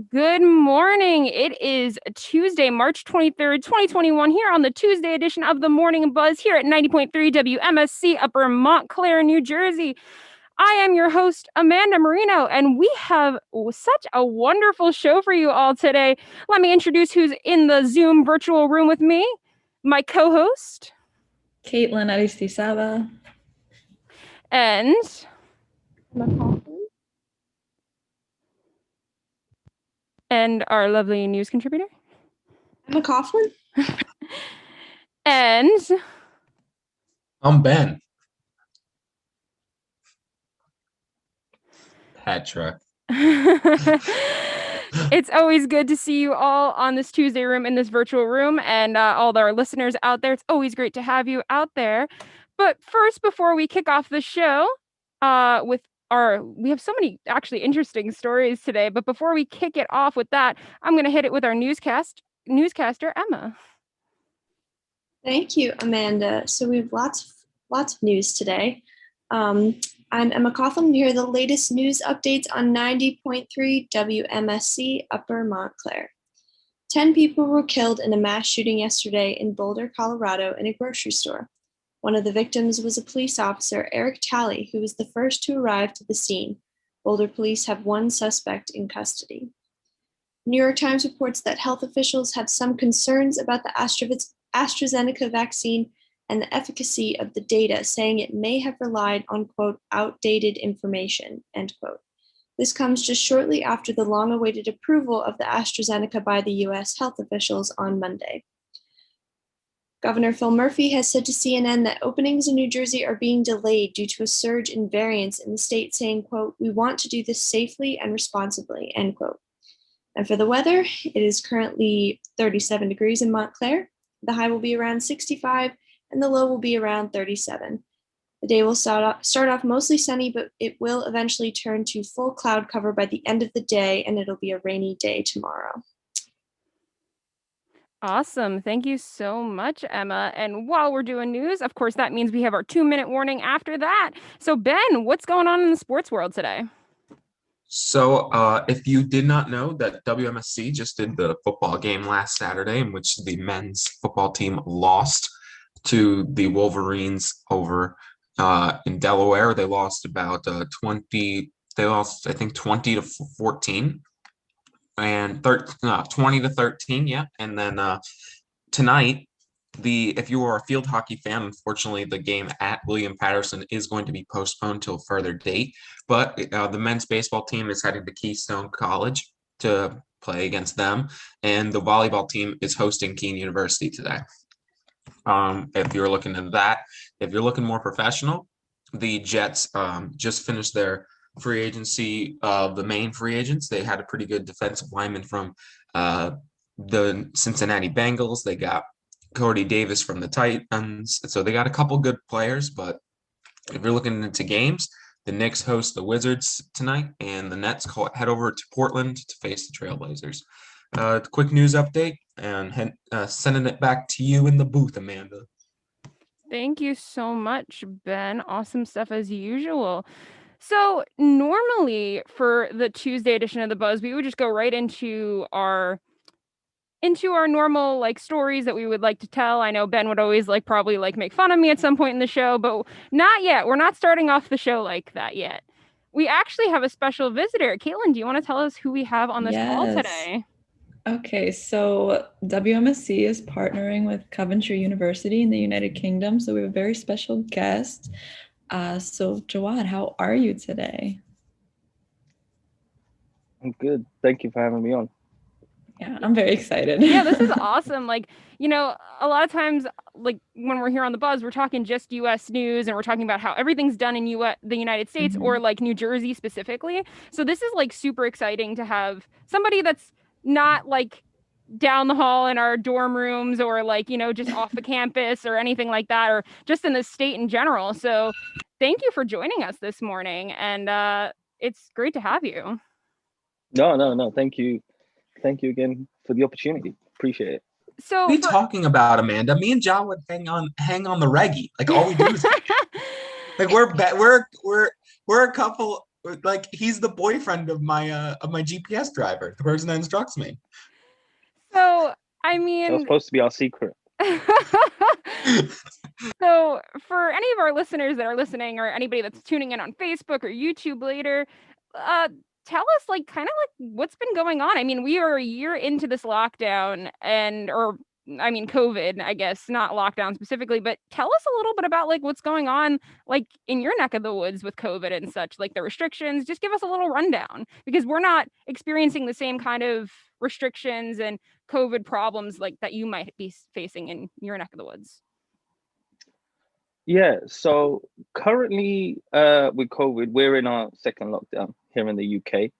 Good morning. It is Tuesday, March 23rd, 2021, here on the Tuesday edition of the Morning Buzz here at 90.3 WMSC, Upper Montclair, New Jersey. I am your host, Amanda Marino, and we have such a wonderful show for you all today. Let me introduce who's in the Zoom virtual room with me. My co-host. Caitlin Aristizabal. And our lovely news contributor. Emma Coughlin. And I'm Ben. Petra. It's always good to see you all on this Tuesday room in this virtual room, and all our listeners out there. It's always great to have you out there. But first, before we kick off the show, we have so many actually interesting stories today. But before we kick it off with that, I'm going to hit it with our newscaster Emma. Thank you, Amanda. So we have lots of news today. I'm Emma Coughlin. Here are the latest news updates on 90.3 WMSC Upper Montclair. 10 people were killed in a mass shooting yesterday in Boulder, Colorado, in a grocery store. One of the victims was a police officer, Eric Talley, who was the first to arrive to the scene. Boulder police have one suspect in custody. New York Times reports that health officials have some concerns about the AstraZeneca vaccine and the efficacy of the data, saying it may have relied on, quote, outdated information, end quote. This comes just shortly after the long-awaited approval of the AstraZeneca by the U.S. health officials on Monday. Governor Phil Murphy has said to CNN that openings in New Jersey are being delayed due to a surge in variants in the state, saying, quote, we want to do this safely and responsibly, end quote. And for the weather, it is currently 37 degrees in Montclair. The high will be around 65 and the low will be around 37. The day will start off mostly sunny, but it will eventually turn to full cloud cover by the end of the day, and it'll be a rainy day tomorrow. Awesome. Thank you so much, Emma. And while we're doing news, of course, that means we have our 2-minute warning after that. So, Ben, what's going on in the sports world today? So if you did not know that WMSC just did the football game last Saturday in which the men's football team lost to the Wolverines over in Delaware. They lost about 20. They lost, I think, 20-14 and 20-13. Yeah. And then tonight, if you are a field hockey fan, unfortunately, the game at William Patterson is going to be postponed till further date. But the men's baseball team is heading to Keystone College to play against them, and the volleyball team is hosting Keene University today. If you're looking at that, if you're looking more professional, the Jets just finished their free agency of the main free agents. They had a pretty good defensive lineman from the Cincinnati Bengals. They got Cody Davis from the Titans. So they got a couple good players, but if you're looking into games, the Knicks host the Wizards tonight, and the Nets head over to Portland to face the Trailblazers. Quick news update, and sending it back to you in the booth, Amanda. Thank you so much, Ben. Awesome stuff as usual. So normally for the Tuesday edition of the Buzz, we would just go right into our normal like stories that we would like to tell. I know Ben would always probably make fun of me at some point in the show, but not yet. We're not starting off the show like that yet. We actually have a special visitor. Caitlin, do you want to tell us who we have on this call today? Okay, so WMSC is partnering with Coventry University in the United Kingdom, so we have a very special guest. So Jawad, how are you today? I'm good. Thank you for having me on. Yeah, I'm very excited. Yeah, this is awesome. A lot of times, when we're here on the Buzz, we're talking just U.S. news, and we're talking about how everything's done in the United States, or New Jersey specifically. So this is super exciting to have somebody that's not down the hall in our dorm rooms, or just off the campus or anything like that, or just in the state in general. So thank you for joining us this morning, and it's great to have you. No. Thank you. Thank you again for the opportunity. Appreciate it. So what are you talking about, Amanda? Me and John would hang on the reggie. All we do is we're a couple Like he's the boyfriend of my GPS driver, the person that instructs me. So, I That was mean, supposed to be our secret. so for any of our listeners that are listening, or anybody that's tuning in on Facebook or YouTube later, uh, tell us like kind of like what's been going on. I mean, we are a year into this lockdown, or I mean COVID, I guess, not lockdown specifically, but tell us a little bit about like what's going on like in your neck of the woods with COVID and such, like the restrictions. Just give us a little rundown, because we're not experiencing the same kind of restrictions and COVID problems like that you might be facing in your neck of the woods. Yeah, so currently with COVID, we're in our second lockdown here in the UK,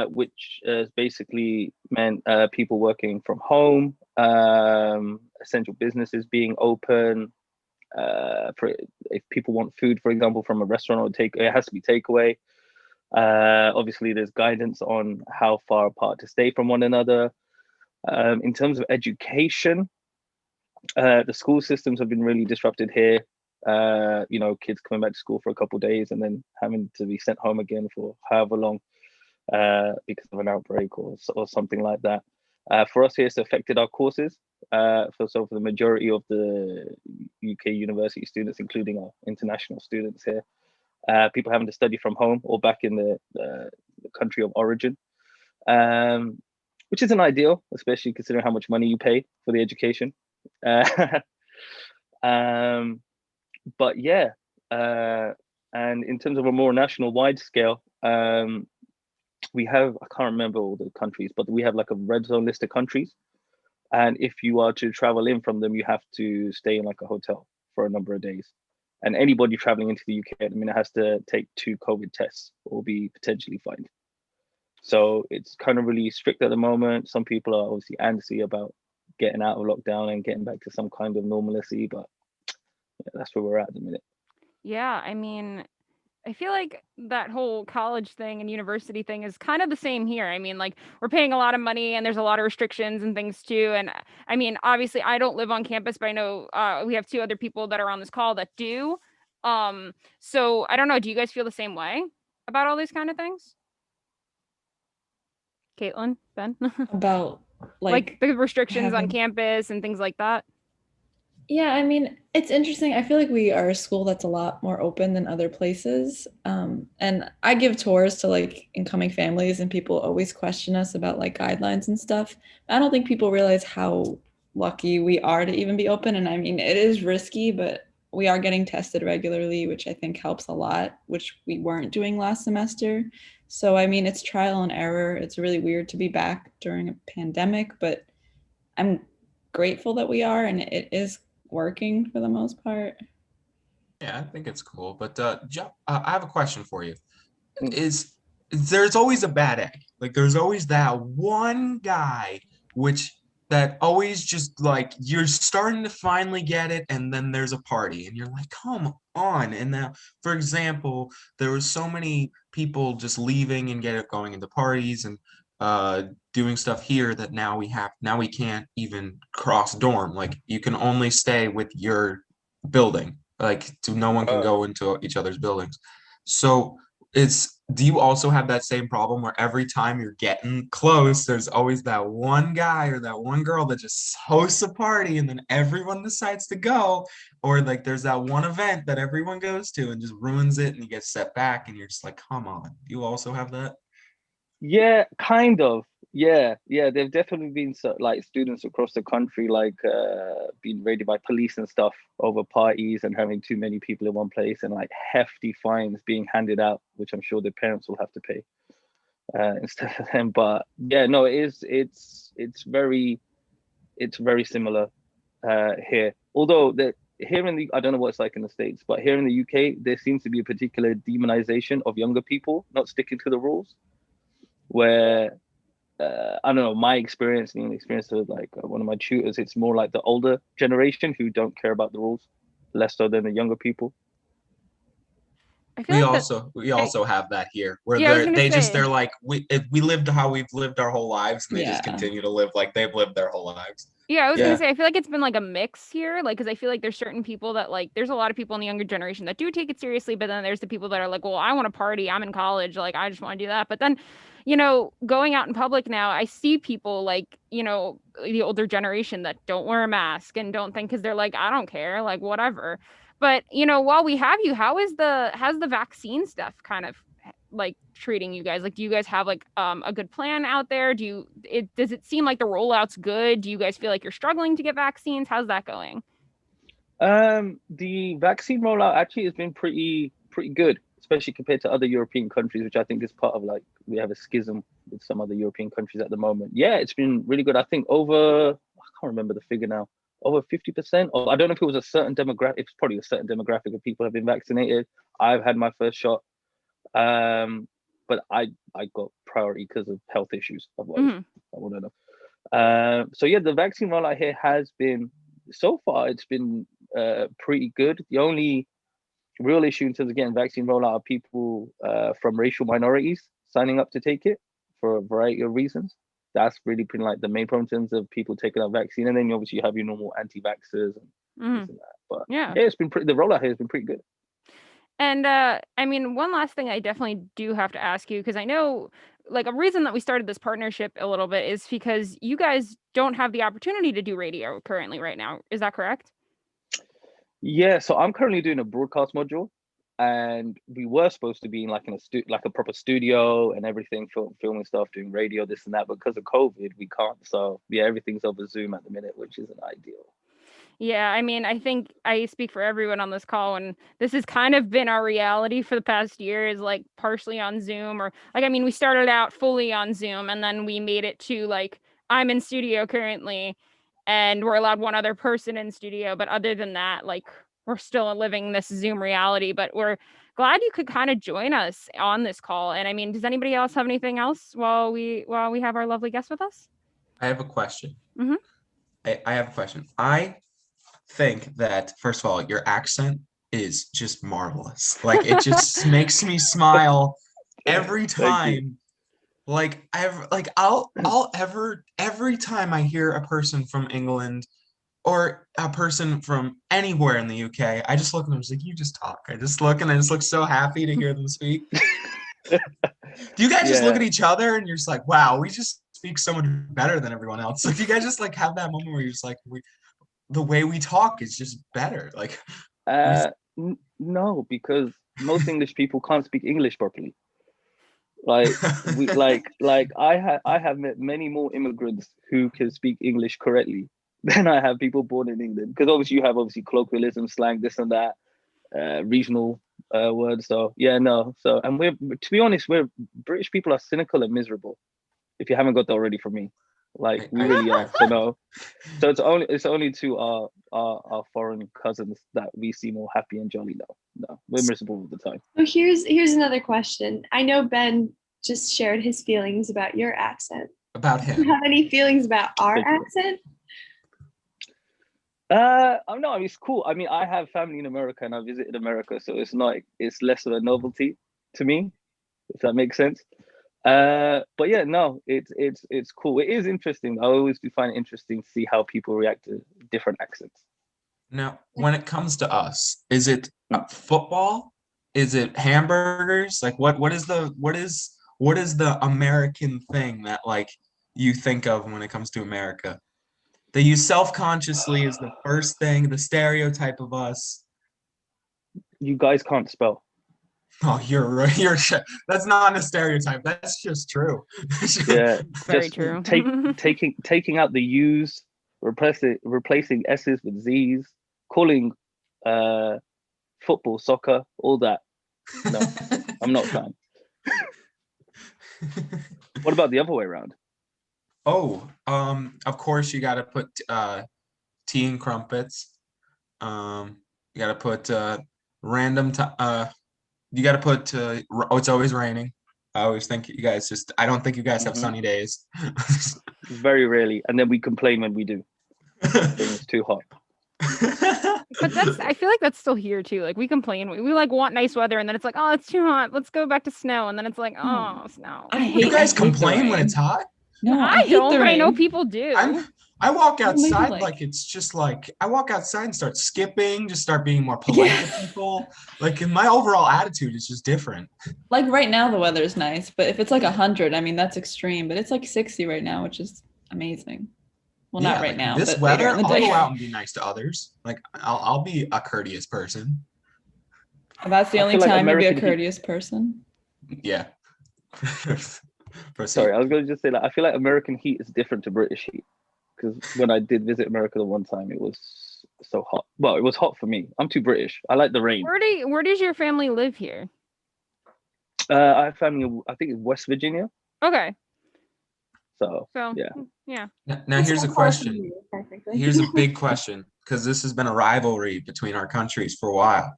which has basically meant people working from home, essential businesses being open. For if people want food, for example, from a restaurant or it has to be takeaway. Obviously, there's guidance on how far apart to stay from one another. In terms of education, the school systems have been really disrupted here. Kids coming back to school for a couple of days and then having to be sent home again for however long because of an outbreak or something like that. For us here, it's affected our courses. For the majority of the UK university students, including our international students here, people having to study from home or back in the country of origin, which isn't ideal, especially considering how much money you pay for the education. Um, but yeah, and in terms of a more national wide scale, we have, I can't remember all the countries, but we have like a red zone list of countries. And if you are to travel in from them, you have to stay in like a hotel for a number of days. And anybody traveling into the UK at the minute has to take 2 COVID tests or be potentially fined. So it's kind of really strict at the moment. Some people are obviously antsy about getting out of lockdown and getting back to some kind of normalcy, but yeah, that's where we're at the minute. Yeah, I mean, I feel like that whole college thing and university thing is kind of the same here. I mean, like we're paying a lot of money and there's a lot of restrictions and things too. And I mean, obviously I don't live on campus, but I know we have 2 other people that are on this call that do. So I don't know, do you guys feel the same way about all these kind of things? Caitlin, Ben? About Like like the restrictions on having campus and things like that? Yeah, I mean, it's interesting. I feel like we are a school that's a lot more open than other places. And I give tours to like incoming families, and people always question us about like guidelines and stuff. I don't think people realize how lucky we are to even be open. And I mean, it is risky, but we are getting tested regularly, which I think helps a lot, which we weren't doing last semester. So, I mean, it's trial and error. It's really weird to be back during a pandemic, but I'm grateful that we are, and it is working for the most part. Yeah, I think it's cool. But I have a question for you. Mm. Is there's always a bad egg. Like there's always that one guy which that always just like you're starting to finally get it, and then there's a party and you're like, come on. And now, for example, there was so many people just leaving and going into parties and uh doing stuff here that now we can't even cross dorm. Like you can only stay with your building. No one can go into each other's buildings. So do you also have that same problem where every time you're getting close, there's always that one guy or that one girl that just hosts a party and then everyone decides to go, or like there's that one event that everyone goes to and just ruins it and you get set back and you're just like, come on. Do you also have that? Yeah, kind of. Yeah. There've definitely been like students across the country, like being raided by police and stuff over parties and having too many people in one place, and like hefty fines being handed out, which I'm sure their parents will have to pay instead of them. But yeah, no, it's very similar here. Although here in the I don't know what it's like in the States, but here in the UK, there seems to be a particular demonization of younger people not sticking to the rules, where I don't know, my experience and the experience of like one of my tutors, it's more like the older generation who don't care about the rules, less so than the younger people. I feel We like that. also we also have that here where Yeah, I was gonna they're say. like we lived how we've lived our whole lives, and they just Yeah. continue to live like they've lived their whole lives. Yeah, I was gonna Yeah. say, I feel like it's been like a mix here, like, because I feel like there's certain people that like, there's a lot of people in the younger generation that do take it seriously, but then there's the people that are like, well, I want to party, I'm in college, like, I just want to do that. But then, going out in public now, I see people like, the older generation that don't wear a mask and don't think because they're like, I don't care, like, whatever. But, while we have you, how's the vaccine stuff kind of like treating you guys? Like, do you guys have like a good plan out there? Does it seem like the rollout's good? Do you guys feel like you're struggling to get vaccines? How's that going? The vaccine rollout actually has been pretty good, especially compared to other European countries, which I think is part of like we have a schism with some other European countries at the moment. Yeah, it's been really good. I think I can't remember the figure now, over 50%. Or I don't know if it was a certain demographic. It's probably a certain demographic of people have been vaccinated. I've had my first shot. But I got priority because of health issues. Otherwise, Hmm. I wouldn't have. So yeah, the vaccine rollout here has been so far. It's been pretty good. The only real issue in terms of getting vaccine rollout are people from racial minorities signing up to take it for a variety of reasons. That's really been like the main problem in terms of people taking that vaccine, and then obviously you have your normal anti-vaxxers and Hmm. this and that. But Yeah. yeah, it's been pretty. The rollout here has been pretty good. And I mean, one last thing I definitely do have to ask you, because I know like a reason that we started this partnership a little bit is because you guys don't have the opportunity to do radio currently right now. Is that correct? Yeah, so I'm currently doing a broadcast module, and we were supposed to be in like like a proper studio and everything, filming stuff, doing radio, this and that. But because of COVID, we can't. So yeah, everything's over Zoom at the minute, which isn't ideal. Yeah, I mean, I think I speak for everyone on this call, and this has kind of been our reality for the past year, is like partially on Zoom, or like, I mean, we started out fully on Zoom and then we made it to like, I'm in studio currently and we're allowed one other person in studio. But other than that, like, we're still living this Zoom reality, but we're glad you could kind of join us on this call. And I mean, does anybody else have anything else while we have our lovely guest with us? I have a question. Hmm. I have a question. I think that first of all, your accent is just marvelous. Like it just makes me smile every Thank you. time. Like I'll ever every time I hear a person from England or a person from anywhere in the UK, I just look at them and just like, you just talk. I just look and I just look so happy to hear them speak. Do you guys just look Yeah. at each other and you're just like, wow, we just speak so much better than everyone else? Like, do you guys just like have that moment where you're just like, the way we talk is just better? Like, we, No, because most English people can't speak English properly. Like I have met many more immigrants who can speak English correctly than I have people born in England. Because obviously you have obviously colloquialism, slang, this and that, regional words. So yeah, no. So and we're to be honest, we're British people are cynical and miserable. If you haven't got that already from me, like we I really are. So no. So it's only to our foreign cousins that we see more happy and jolly. No, we're miserable all the time. So here's another question. I know Ben just shared his feelings about your accent. about Do you him. have any feelings about our Thank you. accent? I'm not. I mean, it's cool. I mean, I have family in America and I visited America, so it's less of a novelty to me, if that makes sense. But yeah, no, it's cool. It is interesting. I always do find it interesting to see how people react to different accents. Now, when it comes to us, is it Mm. football? Is it hamburgers? Like what is the American thing that like you think of when it comes to America? They use self-consciously is the first thing, the stereotype of us. You guys can't spell. Oh, you're right. That's not a stereotype. That's just true. Yeah, Very just true. taking out the U's, replacing S's with Z's, calling uh football soccer, all that. No, I'm not a fan. What about the other way around? Oh, of course you gotta put tea and crumpets. You gotta put random you gotta put oh, it's always raining. I always think you guys I don't think you guys have Mhm. sunny days. Very rarely, and then we complain when we do. Saying it's too hot. But I feel like that's still here too. Like we complain, we like want nice weather, and then it's like, oh, it's too hot. Let's go back to snow, and then it's like, oh, snow. You guys I hate the complain when rain. it's hot? No, I I hate don't, the but I know rain. people do. I walk Well, maybe, outside like- like it's just like I walk outside and start skipping, just start being more polite Yeah. to people. Like my overall attitude is just different. Like right now the weather's nice, but if it's like 100, I mean that's extreme. But it's like 60 right now, which is amazing. Well, Yeah, not right like, now, this but later weather, in the I'll day. go out and be nice to others. Like I'll be a courteous person. That's the I only feel like time you'll be a American heat- courteous person. Yeah. Proceed. Sorry, I was going to just say like I feel like American heat is different to British heat because when I did visit America the one time, it was so hot. Well, it was hot for me. I'm too British. I like the rain. Where does your family live here? I have family, I think, in West Virginia. Okay, So so yeah. Now here's a question. Technically. Here's a big question because this has been a rivalry between our countries for a while.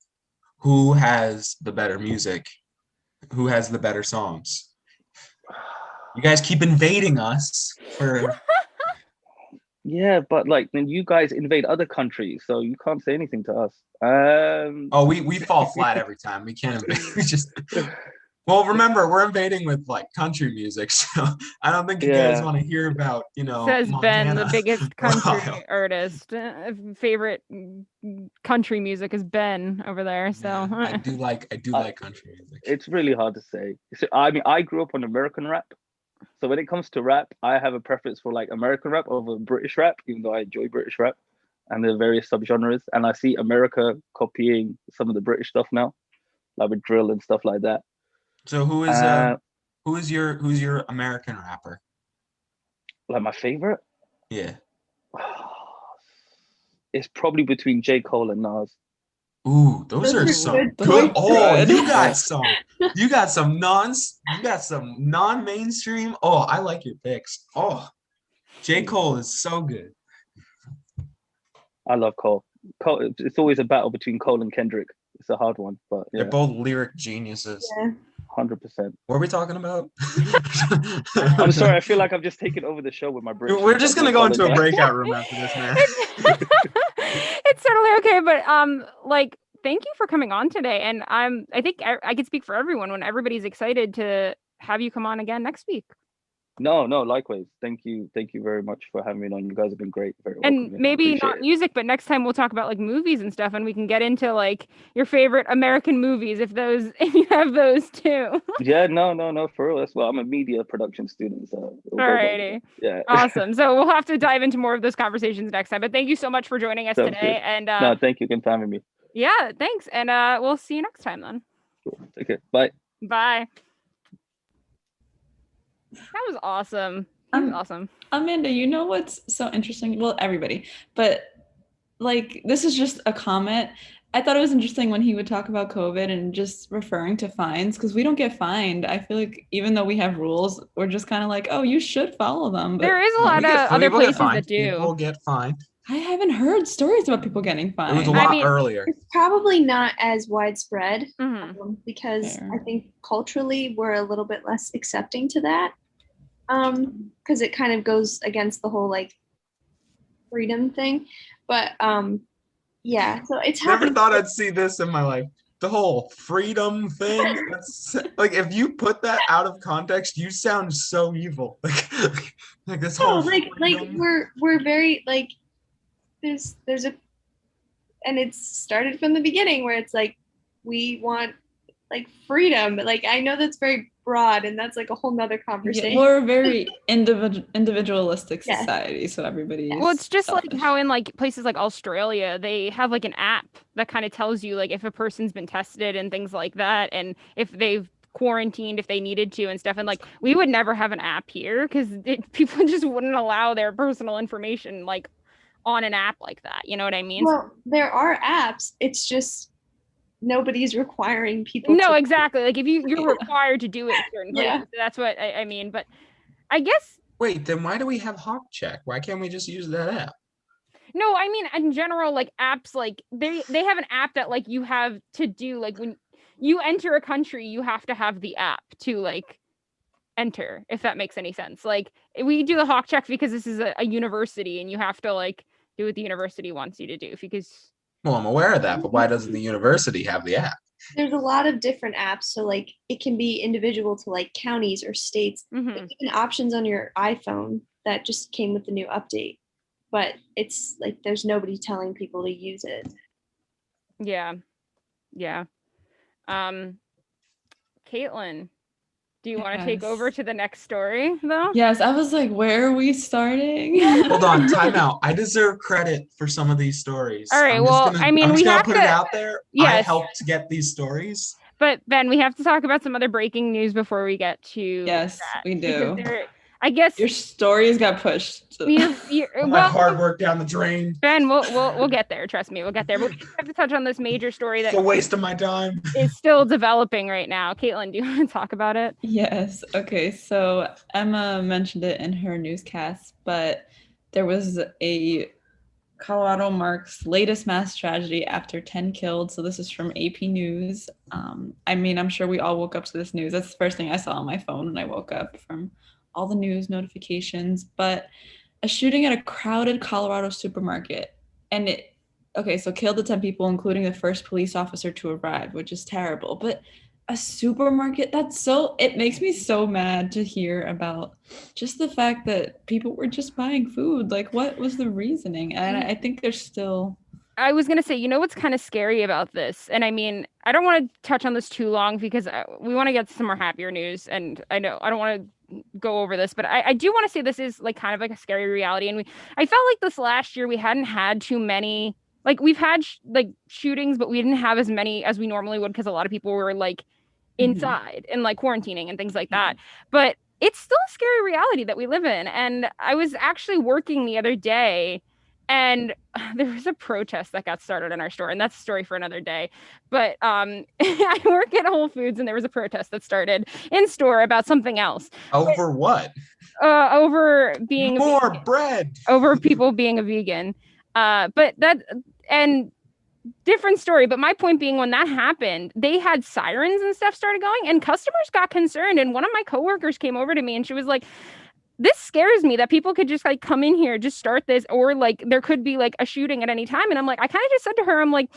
Who has the better music? Who has the better songs? You guys keep invading us for Yeah, but like then you guys invade other countries, so you can't say anything to us. oh we fall flat every time. We can't invade. We just well remember we're invading with like country music, so I don't think you guys Yeah. want to hear about, says Ben, the Montana. biggest country Wow. artist. Favorite country music is Ben over there. So Yeah, I do like country music. It's really hard to say. So, I mean, I grew up on American rap. So when it comes to rap, I have a preference for like American rap over British rap, even though I enjoy British rap and the various subgenres. And I see America copying some of the British stuff now, like with drill and stuff like that. So who's your American rapper? Like my favorite, Yeah. it's probably between J. Cole and Nas. Ooh, those are are some good good. picks. Oh, Good. you got some non-mainstream. Oh, I like your picks. Oh, J. Cole is so good. I love Cole. Cole. It's always a battle between Cole and Kendrick. It's a hard one, but yeah, They're both lyric geniuses. Yeah. 100%. What are we talking about? I'm sorry. I feel like I've just taken over the show with my British. We're just gonna I go into a apologize. breakout room after this, man. it's totally okay. But like, thank you for coming on today. And I think I could speak for everyone when everybody's excited to have you come on again next week. No, likewise. Thank you very much for having me on. You guys have been great. Very And welcoming. I maybe appreciate not it. music, but next time we'll talk about like movies and stuff, and we can get into like your favorite American movies if you have those too. Yeah, no, for real. That's well, I'm a media production student, so it'll go both Alrighty. ways. Yeah. Awesome. So we'll have to dive into more of those conversations next time. But thank you so much for joining us Sounds today. good. And No, thank you again for having me. yeah, thanks. And we'll see you next time then. Cool. Take care. Bye. Bye. That was awesome. That was awesome. Amanda, you know what's so interesting? Well, everybody, but like this is just a comment. I thought it was interesting when he would talk about COVID and just referring to fines because we don't get fined. I feel like even though we have rules, we're just kind of like, oh, you should follow them. But There is a lot of other People get places fined. that do. People get fined. I haven't heard stories about people getting It fined. was a lot mean- earlier. It's probably not as widespread Mhm. because Fair. I think culturally we're a little bit less accepting to that. Because it kind of goes against the whole like freedom thing. But yeah, so it's Never happening. thought I'd see this in my life. The whole freedom thing. That's like if you put that out of context, you sound so evil. Like this No, whole like freedom. we're very like there's a and it's started from the beginning where it's like we want like freedom. Like I know that's very broad and that's like a whole nother conversation. Yeah, we're a very individualistic Yeah. society, so everybody is Well, it's just like selfish. how in like places like Australia, they have like an app that kind of tells you like if a person's been tested and things like that, and if they've quarantined if they needed to and stuff. And like we would never have an app here because people just wouldn't allow their personal information like on an app like that. You know what I mean? Well, there are apps. It's just nobody's requiring people No, to exactly. Like if you're Yeah. required to do it in certain places, Yeah. that's what I mean. But I guess Wait, then why do we have Hawk Check? Why can't we just use that app? no, I mean in general, like apps, like they have an app that like you have to do like when you enter a country, you have to have the app to like enter, if that makes any sense. Like we do the Hawk Check because this is a university and you have to like do what the university wants you to do because Well, I'm aware of that, but why doesn't the university have the app? There's a lot of different apps, so like it can be individual to like counties or states, Mhm. even options on your iPhone that just came with the new update. But it's like there's nobody telling people to use it. Yeah. Yeah. Um, Caitlin, do you want to take over Yes. to the next story though? Yes, I was like, where are we starting? Hold on, time out. I deserve credit for some of these stories. All right. Well, I mean, I'm just we gonna have put it to. out there. I Yes, helped get these stories. but Ben, we have to talk about some other breaking news before we get to Yes, that we because do. I guess Your stories got pushed. All my well, hard work down the drain. Ben, we'll get there. Trust me, we'll get there. But we have to touch on this major story It's that a waste of my time. is still developing right now. Caitlin, do you want to talk about it? Yes. Okay. So Emma mentioned it in her newscast, but there was a Colorado marks latest mass tragedy after 10 killed. So this is from AP News. I mean, I'm sure we all woke up to this news. That's the first thing I saw on my phone when I woke up from all the news notifications. But a shooting at a crowded Colorado supermarket. And okay, so killed the 10 people, including the first police officer to arrive, which is terrible. But a supermarket, it makes me so mad to hear about just the fact that people were just buying food. Like, what was the reasoning? And I think there's still. I was gonna say, you know what's kind of scary about this, and I mean, I don't want to touch on this too long because we want to get some more happier news, and I know I don't want to go over this, but I do want to say this is like kind of like a scary reality, and I felt like this last year we hadn't had too many. Like we've had like shootings, but we didn't have as many as we normally would because a lot of people were like inside and like quarantining and things like that. But it's still a scary reality that we live in. And I was actually working the other day and there was a protest that got started in our store, and that's a story for another day. But I work at Whole Foods and there was a protest that started in store about something else. Over what? Over being more bread. Over people being a vegan. But that and different story. But my point being, when that happened, they had sirens and stuff started going, and customers got concerned. And one of my coworkers came over to me and she was like, this scares me that people could just like come in here, just start this, or like there could be like a shooting at any time. And I'm like, I kind of just said to her, I'm like,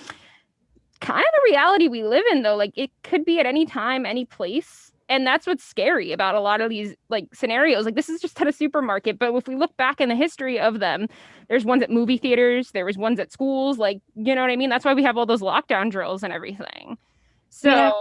kind of the reality we live in though, like it could be at any time, any place. And that's what's scary about a lot of these like scenarios. Like this is just at a supermarket, but if we look back in the history of them, there's ones at movie theaters, there was ones at schools, like, you know what I mean? That's why we have all those lockdown drills and everything. So Yeah.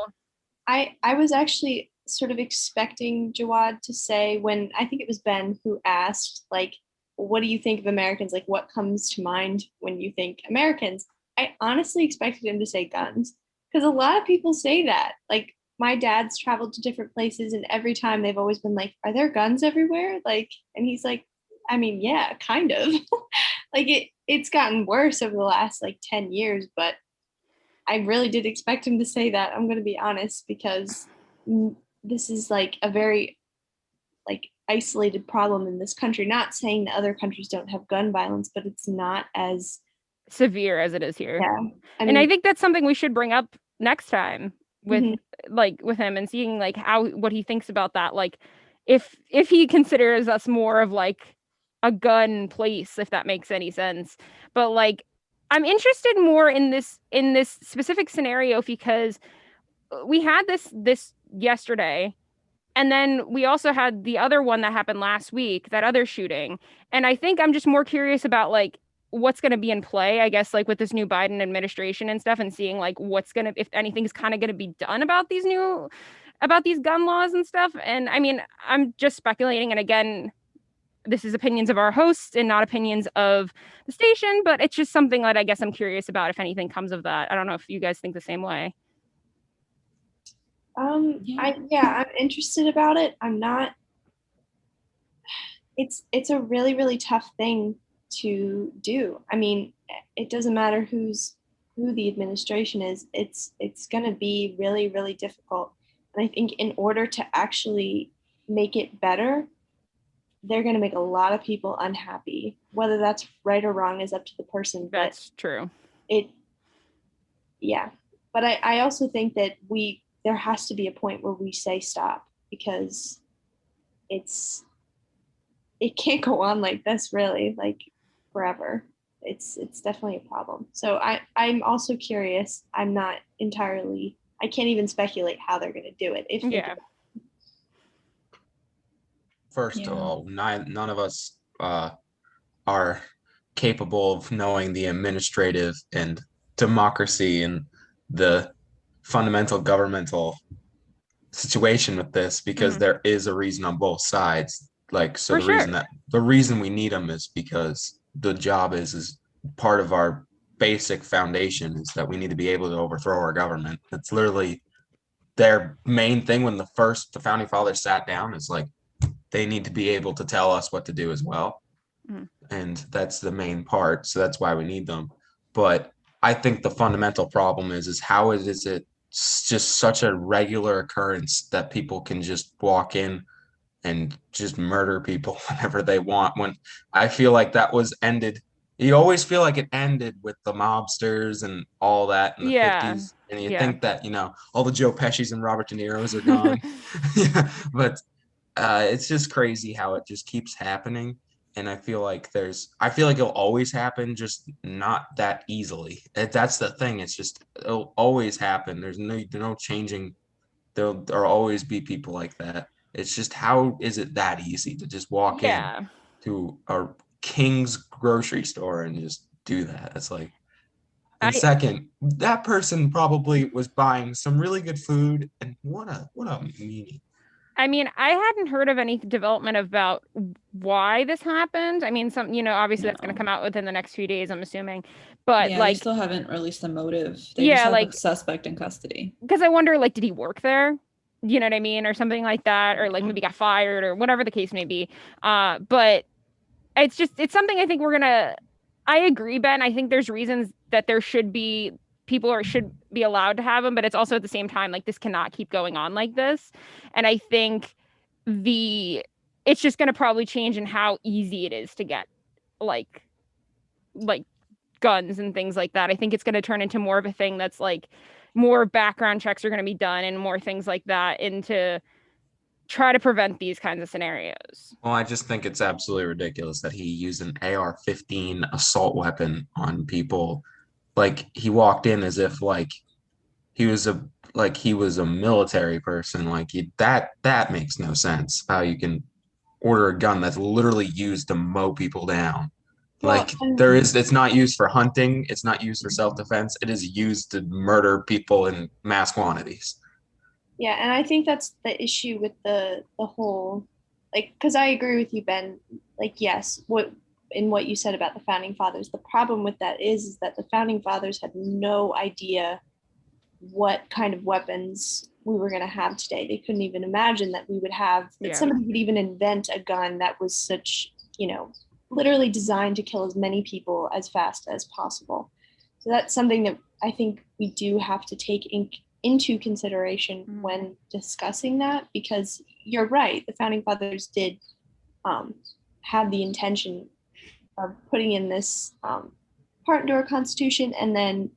I was actually sort of expecting Jawad to say, when I think it was Ben who asked, like, what do you think of Americans? Like, what comes to mind when you think Americans? I honestly expected him to say guns because a lot of people say that. Like, my dad's traveled to different places, and every time they've always been like, are there guns everywhere? Like, and he's like, I mean, yeah, kind of. Like, it's gotten worse over the last like 10 years, but I really did expect him to say that. I'm going to be honest, because this is like a very like isolated problem in this country. Not saying that other countries don't have gun violence, but it's not as severe as it is here. Yeah. And I think that's something we should bring up next time with like with him and seeing like what he thinks about that. Like if he considers us more of like a gun place, if that makes any sense. But like I'm interested more in this specific scenario because we had this yesterday, and then we also had the other one that happened last week, that other shooting. And I think I'm just more curious about like what's going to be in play, I guess, like with this new Biden administration and stuff, and seeing like what's going to, if anything's kind of going to be done about these gun laws and stuff. And I mean, I'm just speculating. And again, this is opinions of our hosts and not opinions of the station, but it's just something that I guess I'm curious about if anything comes of that. I don't know if you guys think the same way. I'm interested about it. I'm not. It's a really, really tough thing to do. I mean, it doesn't matter who the administration is. It's going to be really, really difficult. And I think in order to actually make it better, they're going to make a lot of people unhappy. Whether that's right or wrong is up to the person. That's true. But I also think that there has to be a point where we say stop, because it can't go on like this, really, like forever. it's definitely a problem. So I'm also curious. I'm not entirely. I can't even speculate how they're going to do it if they do. Yeah. First of all, none of us are capable of knowing the administrative and democracy and the fundamental governmental situation with this, because there is a reason on both sides. Like, so For sure. the reason we need them is because the job is part of our basic foundation is that we need to be able to overthrow our government. It's literally their main thing. When the founding fathers sat down, is like they need to be able to tell us what to do as well. And that's the main part. So that's why we need them. But I think the fundamental problem is how is it just such a regular occurrence that people can just walk in and just murder people whenever they want? When I feel like that was ended, you always feel like it ended with the mobsters and all that in the Yeah. 50s. And you Yeah. think that, all the Joe Pesci's and Robert De Niro's are gone. Yeah, but it's just crazy how it just keeps happening. And I feel like it'll always happen, just not that easily. That's the thing. It's just, it'll always happen. There's no changing. There'll always be people like that. It's just, how is it that easy to just walk in Yeah. to a King's grocery store and just do that? It's like, and I second, that person probably was buying some really good food. And what a meanie. I mean, I hadn't heard of any development about why this happened. I mean, obviously that's going to come out within the next few days, I'm assuming. But Yeah, they still haven't released a motive. They just yeah, have a suspect in custody. because I wonder, like, did he work there? You know what I mean? Or something like that, or like maybe got fired or whatever the case may be. But it's something I think I agree, Ben. I think there's reasons that there should be people or should be allowed to have them, but it's also at the same time, like, this cannot keep going on like this. And I think it's just going to probably change in how easy it is to get like guns and things like that. I think it's going to turn into more of a thing that's like more background checks are going to be done and more things like that into try to prevent these kinds of scenarios. Well, I just think it's absolutely ridiculous that he used an AR-15 assault weapon on people. Like, he walked in as if he was a military person. That makes no sense. How you can order a gun that's literally used to mow people down. Well, It's not used for hunting, it's not used for self-defense. It is used to murder people in mass quantities. yeah, and I think that's the issue with the whole, like, because I agree with you, Ben. Like, yes, what you said about the founding fathers, the problem with that is that the founding fathers had no idea what kind of weapons we were going to have today. They couldn't even imagine that we would have that somebody would even invent a gun that was such, literally designed to kill as many people as fast as possible. So that's something that I think we do have to take into consideration when discussing that, because you're right, the founding fathers did have the intention of putting in this part into our constitution, and then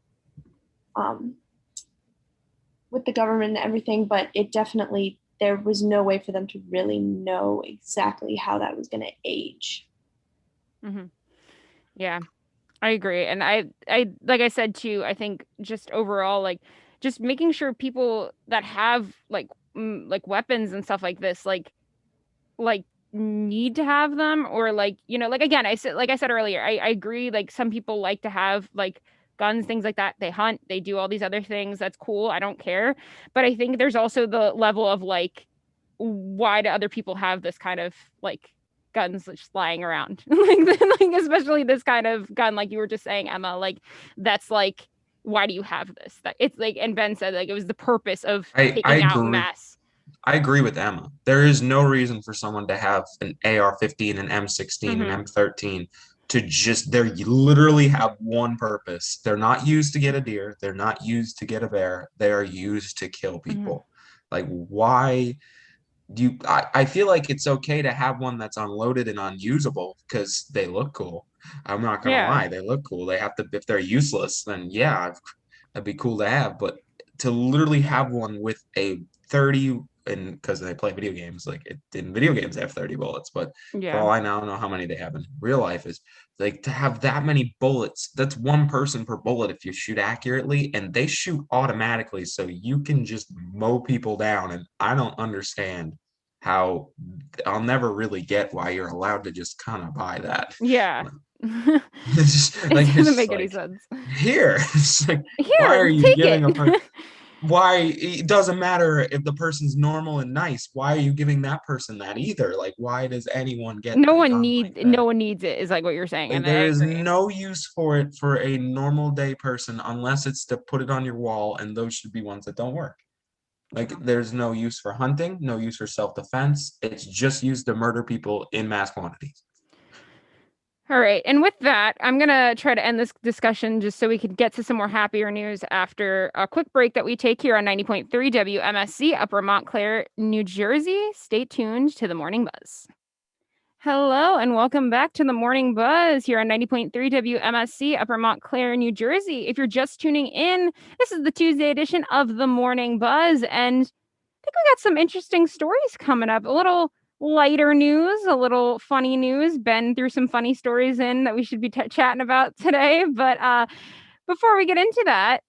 with the government and everything, but it definitely, there was no way for them to really know exactly how that was going to age. Yeah, I agree. And I like I said too, I think just overall, like, just making sure people that have like weapons and stuff like this, like need to have them, or like, again, I said earlier, I agree, like some people like to have like guns, things like that. They hunt, they do all these other things. That's cool. I don't care. But I think there's also the level of like, why do other people have this kind of like guns just lying around? like especially this kind of gun, like you were just saying, Emma, like that's like, why do you have this? That it's like, and Ben said like it was the purpose of I taking out agree. mass. I agree with Emma. There is no reason for someone to have an AR-15, an M16, an M13 they literally have one purpose. They're not used to get a deer. They're not used to get a bear. They are used to kill people. Like, why I feel like it's okay to have one that's unloaded and unusable because they look cool. I'm not gonna lie, they look cool. They have to, if they're useless, then yeah, that'd be cool to have. But to literally have one with a 30 and because they play video games, like in video games they have 30 bullets, but for all Yeah. I now know how many they have in real life is like to have that many bullets. That's one person per bullet if you shoot accurately, and they shoot automatically, so you can just mow people down. And I don't understand how I'll never really get why you're allowed to just kind of buy that. Yeah. It's just, It like doesn't it's make like any sense. here. It's like why Here, are you take giving a person? it. Why it doesn't matter if the person's normal and nice. Why are you giving that person that either? Like, why does anyone get No like one on need like that? no one needs it is like what you're saying, Like, and there I is agree. no use for it for a normal day person unless it's to put it on your wall, and those should be ones that don't work. Like, there's no use for hunting, no use for self-defense. It's just used to murder people in mass quantities. All right. And with that, I'm going to try to end this discussion just so we can get to some more happier news after a quick break that we take here on 90.3 WMSC, Upper Montclair, New Jersey. Stay tuned to the Morning Buzz. Hello, and welcome back to the Morning Buzz here on 90.3 WMSC, Upper Montclair, New Jersey. If you're just tuning in, this is the Tuesday edition of the Morning Buzz, and I think we got some interesting stories coming up. A little lighter news, a little funny news. Ben threw some funny stories in that we should be chatting about today. But before we get into that,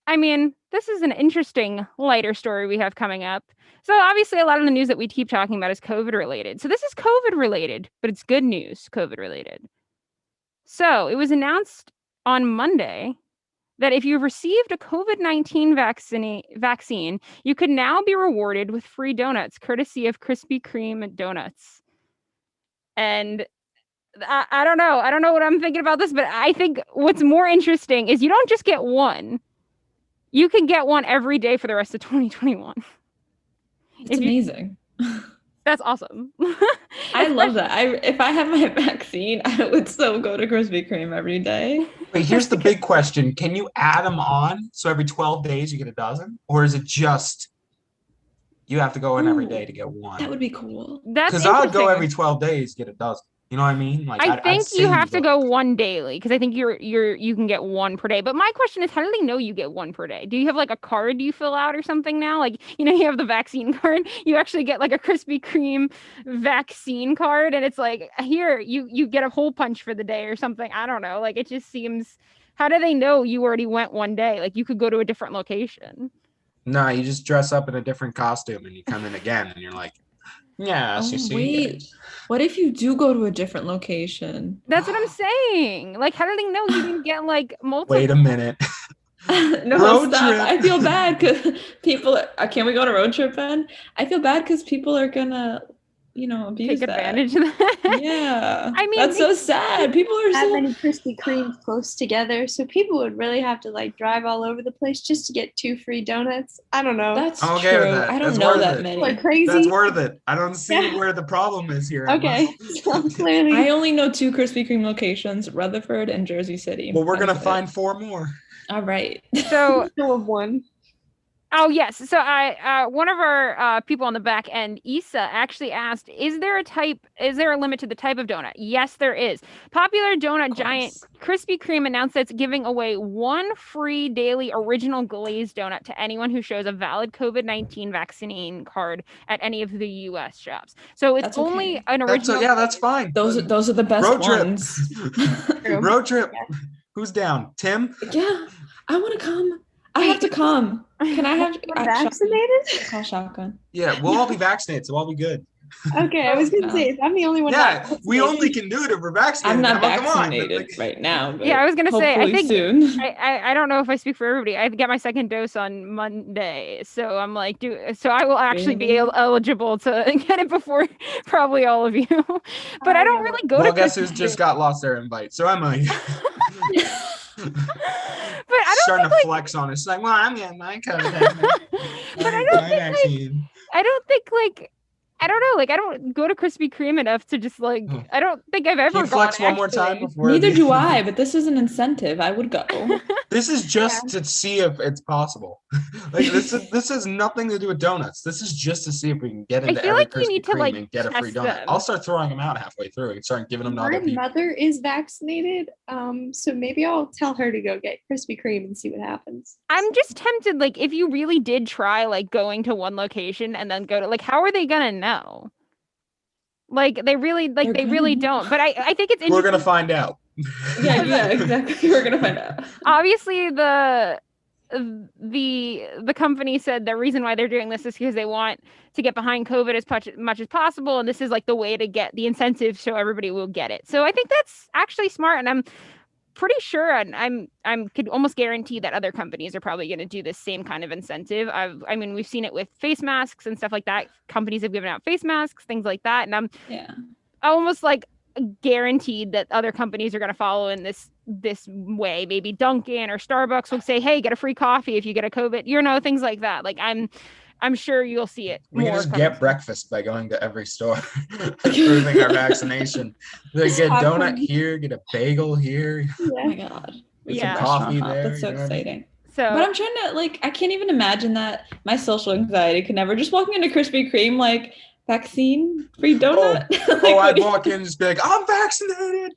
I mean, this is an interesting lighter story we have coming up. So obviously a lot of the news that we keep talking about is COVID related. So this is COVID related, but it's good news, COVID related. So it was announced on Monday that if you've received a COVID-19 vaccine, you could now be rewarded with free donuts, courtesy of Krispy Kreme donuts. And I don't know. I don't know what I'm thinking about this, but I think what's more interesting is you don't just get one. You can get one every day for the rest of 2021. It's amazing. That's awesome. I love that. If I had my vaccine, I would still go to Krispy Kreme every day. Wait, here's the big question. Can you add them on so every 12 days you get a dozen? Or is it just you have to go in every day to get one? That would be cool. That's Because I would go interesting. every 12 days, get a dozen. You know what I mean? Like I I'd think say you have to go. go one daily because I think you can get one per day. But my question is, how do they know you get one per day? Do you have like a card you fill out or something now? Like, you have the vaccine card. You actually get like a Krispy Kreme vaccine card, and it's like, here, you get a hole punch for the day or something. I don't know. Like, it just seems, how do they know you already went one day? Like, you could go to a different location. No, you just dress up in a different costume and you come in again and you're like, yeah, Wait. What if you do go to a different location? That's what I'm saying. Like, how do they know you didn't get like multiple? Wait a minute. No, Road stop. trip. I feel bad because people can we go on a road trip, Ben? I feel bad because people are gonna, abuse Take advantage of that. Yeah. I mean, that's so sad. People are That so many Krispy Kremes close together, so people would really have to like drive all over the place just to get 2 free donuts. I don't know. That's I'm true. okay with that. I don't That's know worth that it. many. People are crazy. That's worth it. I don't see Yeah. where the problem is here. Okay, so clearly. I only know 2 Krispy Kreme locations, Rutherford and Jersey City. Well, we're That gonna was it. find 4 more. All right. So Still have one. Oh, yes. So one of our people on the back end, Issa, actually asked, is there a limit to the type of donut? Yes, there is. Popular donut giant Krispy Kreme announced that it's giving away 1 free daily original glazed donut to anyone who shows a valid COVID-19 vaccine card at any of the U.S. shops. So it's That's only okay. an original. That's fine. Those are the best Road trip. ones. Road trip. Who's down? Tim? Yeah, I want to come. I have to come. Can I have Vaccinated? call shotgun? Yeah, we'll all be vaccinated, so we'll be good. Okay, I was gonna say, if I'm the only one. Yeah, not we vaccinated. only can do it if we're vaccinated. I'm not Come on. vaccinated right now. But Yeah, I was gonna say, I hopefully think soon. I don't know if I speak for everybody. I get my second dose on Monday, so I'm like, so I will actually be Really? eligible to get it before probably all of you. But I don't really go Well, to. guess who's Krispy just Kreme. got lost their invite? So Emily. But I don't Starting think, to like, flex on us, like, well, I'm getting my COVID. But I don't think, like, I don't think like I don't know. Like, I don't go to Krispy Kreme enough to just like. Hmm. I don't think I've Can ever you flex gone. one more time Actually. before Neither do I, but this is an incentive. I would go. This is just to see if it's possible. Like this has nothing to do with donuts. This is just to see if we can get I into feel every like you Krispy need to Kreme like and get a free test donut. I'll them. start throwing them out halfway through and start giving them to My other people. mother is vaccinated, so maybe I'll tell her to go get Krispy Kreme and see what happens. I'm just tempted. Like, if you really did try like going to one location and then go to like, how are they gonna know? Like, they really They're don't. But I think it's We're gonna interesting. find out. Yeah, exactly. We're gonna find out. Obviously, the company said the reason why they're doing this is because they want to get behind COVID as much as possible, and this is like the way to get the incentive so everybody will get it. So I think that's actually smart, and I'm pretty sure, and I'm could almost guarantee that other companies are probably going to do this same kind of incentive. I mean, we've seen it with face masks and stuff like that. Companies have given out face masks, things like that, and I'm Yeah. almost like guaranteed that other companies are going to follow in this way. Maybe Dunkin' or Starbucks will say, "Hey, get a free coffee if you get a COVID," things like that. Like, I'm sure you'll see it. We can more just coming get soon. breakfast by going to every store, proving our vaccination. Like, get a Have donut fun. here, get a bagel here, Oh Yeah. my god. get Yeah. some coffee Restaurant hop. there. That's so you know what I mean? exciting. So, But I'm trying to like I can't even imagine that. My social anxiety could never just walking into Krispy Kreme like vaccine free donut. Like, Oh, what I'd do you- walk in and just be like, I'm vaccinated.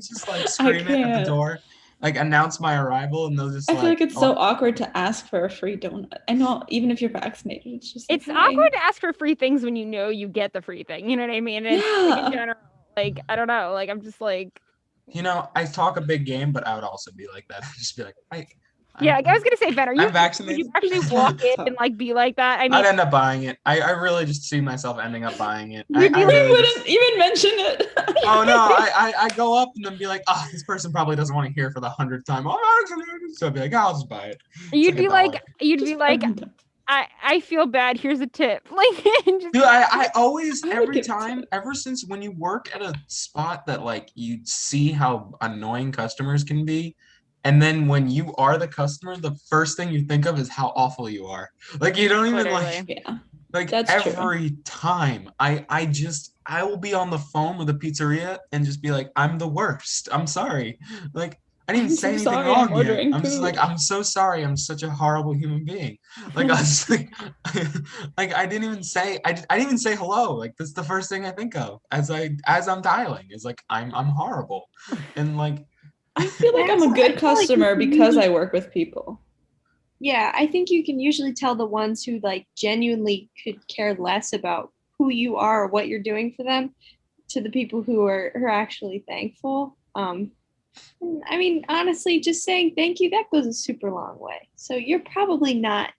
Just like scream it at the can't. door, like announce my arrival, and they'll just I feel like it's so oh, awkward to ask for a free donut. I know even if you're vaccinated, it's just like, it's hey. awkward to ask for free things when you know you get the free thing. You know what I mean? And it's, like, in Yeah. general, like, I don't know. Like, I'm just like, I talk a big game, but I would also be like that. I'd just be like, yeah. Like, I was gonna say, Ben, I'm would vaccinated. you actually walk in and like be like that? I mean, I'd end up buying it. I really just see myself ending up buying it. You'd be You really wouldn't even mention it. oh no, I go up and then be like, oh, this person probably doesn't want to hear for the 100th time. Oh, vaccinated. So I'd be like, I'll just buy it. you'd be like, $1. I feel bad. Here's a tip. Like, just, Dude, I always, I would every give it to time, it. ever since when you work at a spot that like you see how annoying customers can be, and then when you are the customer, the first thing you think of is how awful you are. Like you don't even literally. Yeah. like That's true. every time I will be on the phone with a pizzeria and just be like, I'm the worst. I'm sorry. Like I didn't I'm say so anything sorry, wrong I'm yet. ordering I'm just food. like, I'm so sorry. I'm such a horrible human being. Like I was like, like I didn't even say I didn't even say hello. Like that's the first thing I think of as I'm dialing is like I'm horrible. And like I feel like I'm a I good feel like you customer can because usually- I work with people. Yeah, I think you can usually tell the ones who like genuinely could care less about who you are or what you're doing for them to the people who are actually thankful. I mean, honestly, just saying thank you, that goes a super long way. So you're probably not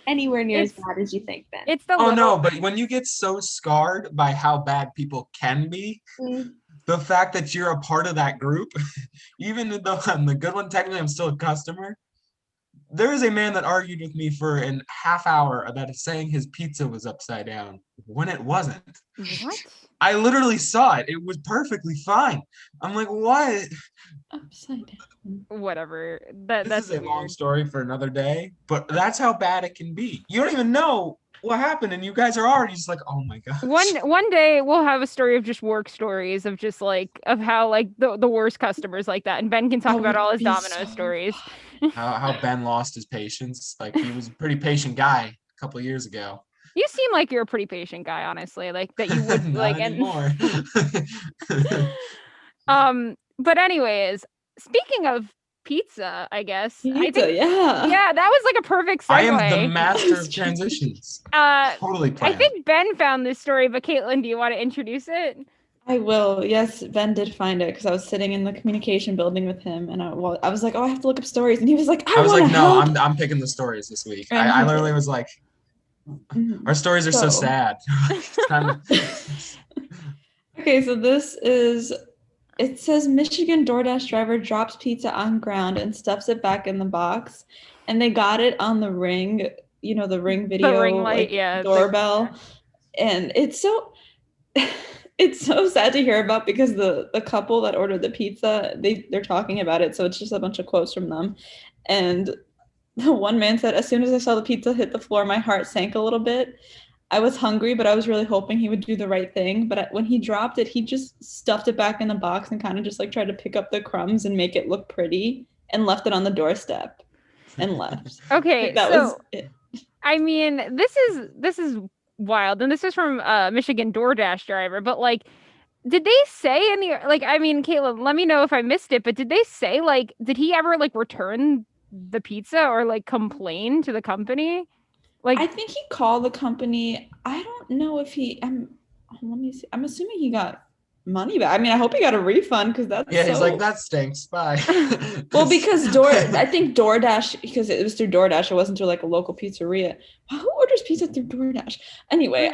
anywhere near as It's- bad as you think, Ben. It's the oh little no, but when you get so scarred by how bad people can be, Mm, the fact that you're a part of that group, even though I'm the good one, technically I'm still a customer. There is a man that argued with me for an half hour about saying his pizza was upside down when it wasn't. what? I literally saw it. It was perfectly fine. I'm like, what? Upside down. Whatever. This That's is a long weird. story for another day, but that's how bad it can be. You don't even know what happened, and you guys are already just like, oh my gosh. One day we'll have a story of just work stories of just like of how like the worst customers like that, and Ben can talk That about would all his be Domino's so stories. How Ben lost his patience. Like he was a pretty patient guy a couple of years ago. You seem like you're a pretty patient guy, honestly. Like that you would Not like anymore. But anyways, speaking of pizza, I guess I Pizza, think yeah. that was like a perfect segue. I am the master of transitions. Totally I planned. think Ben found this story, but Caitlin, do you want to introduce it? I will. Yes, Ben did find it because I was sitting in the communication building with him, and I was like, "Oh, I have to look up stories," and he was like, I was like, wanna no, help." I'm picking the stories this week. And I he literally did. was like, Mhm. our stories are so So- sad. It's kind of Okay, so it says Michigan DoorDash driver drops pizza on ground and stuffs it back in the box, and they got it on the Ring, the Ring video, ring light, like, yeah, doorbell, and it's so. It's so sad to hear about because the couple that ordered the pizza, they're talking about it, so it's just a bunch of quotes from them. And the one man said, "As soon as I saw the pizza hit the floor, my heart sank a little bit. I was hungry, but I was really hoping he would do the right thing. But when he dropped it, he just stuffed it back in the box and kind of just like tried to pick up the crumbs and make it look pretty and left it on the doorstep and left. Okay, Like that was so it. I mean, this is wild, and this is from a Michigan DoorDash driver. But like, did they say in the like? I mean, Caitlin, let me know if I missed it. But did they say like, did he ever like return the pizza or like complain to the company? Like, I think he called the company. I don't know if let me see. I'm assuming he got money back. I mean, I hope he got a refund because that's Yeah, he's so. like, that stinks. Bye. Well, because I think DoorDash, because it was through DoorDash, it wasn't through like a local pizzeria. Wow, who orders pizza through DoorDash? Anyway,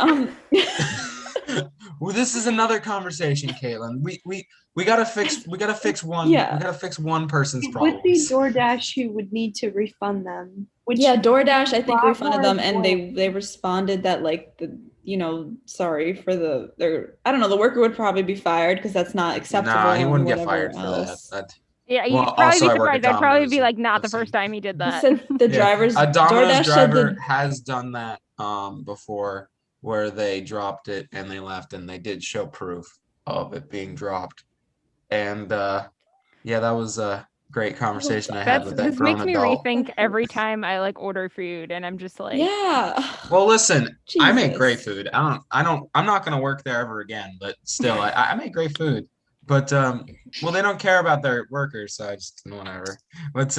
Well, this is another conversation, Caitlin. We gotta fix one. Yeah. We gotta fix one person's It would be problems. DoorDash who would need to refund them. Which yeah, DoorDash, I think lot refunded more them, and they responded that like sorry for I don't know, the worker would probably be fired because that's not acceptable. Nah, he and wouldn't get whatever fired for else. that. yeah, Well, you'd probably also be I work at surprised. I'd probably Domino's, be like, not the listen. first time he did He that. said the Yeah, drivers. a Domino's DoorDash said driver has done that before, where they dropped it and they left, and they did show proof of it being dropped. And yeah, that was a great conversation I had with that This grown makes me adult. rethink every time I like order food, and I'm just like, Yeah. Well, listen, I make Jesus. great food. I'm not gonna work there ever again, but still, I make great food. But well, they don't care about their workers, so I just whatever. But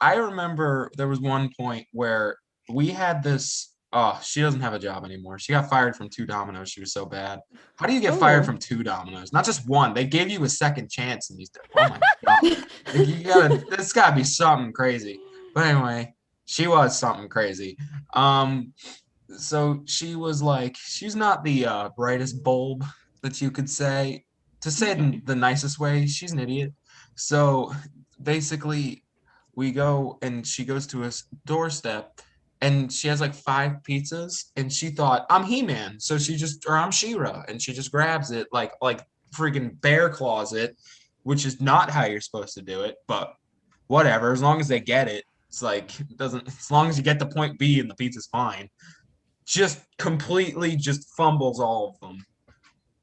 I remember there was one point where we had this. Oh, she doesn't have a job anymore. She got fired from 2 Domino's. She was so bad. How do you get fired Oh. from 2 Domino's? Not just one. They gave you a second chance, and oh my god, like, you gotta. This gotta be something crazy. But anyway, she was something crazy. So she was like, she's not the brightest bulb that you could say. To say it in the nicest way, she's an idiot. So basically, we go and she goes to a doorstep and she has like 5 pizzas and she thought, I'm He-Man. So or I'm She-Ra, and she just grabs it like freaking bear claws it, which is not how you're supposed to do it, but whatever, as long as they get it. It's like, it doesn't, as long as you get to point B and the pizza's fine. Just completely just fumbles all of them.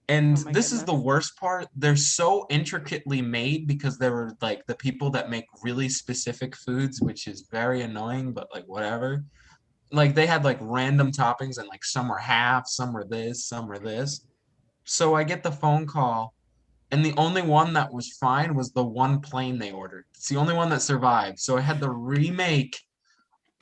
And Oh my this is the goodness. worst part. They're so intricately made because they were like the people that make really specific foods, which is very annoying, but like whatever. Like they had like random toppings and like some were half, some were this, some were this. So I get the phone call, and the only one that was fine was the one plain they ordered. It's the only one that survived. So I had to remake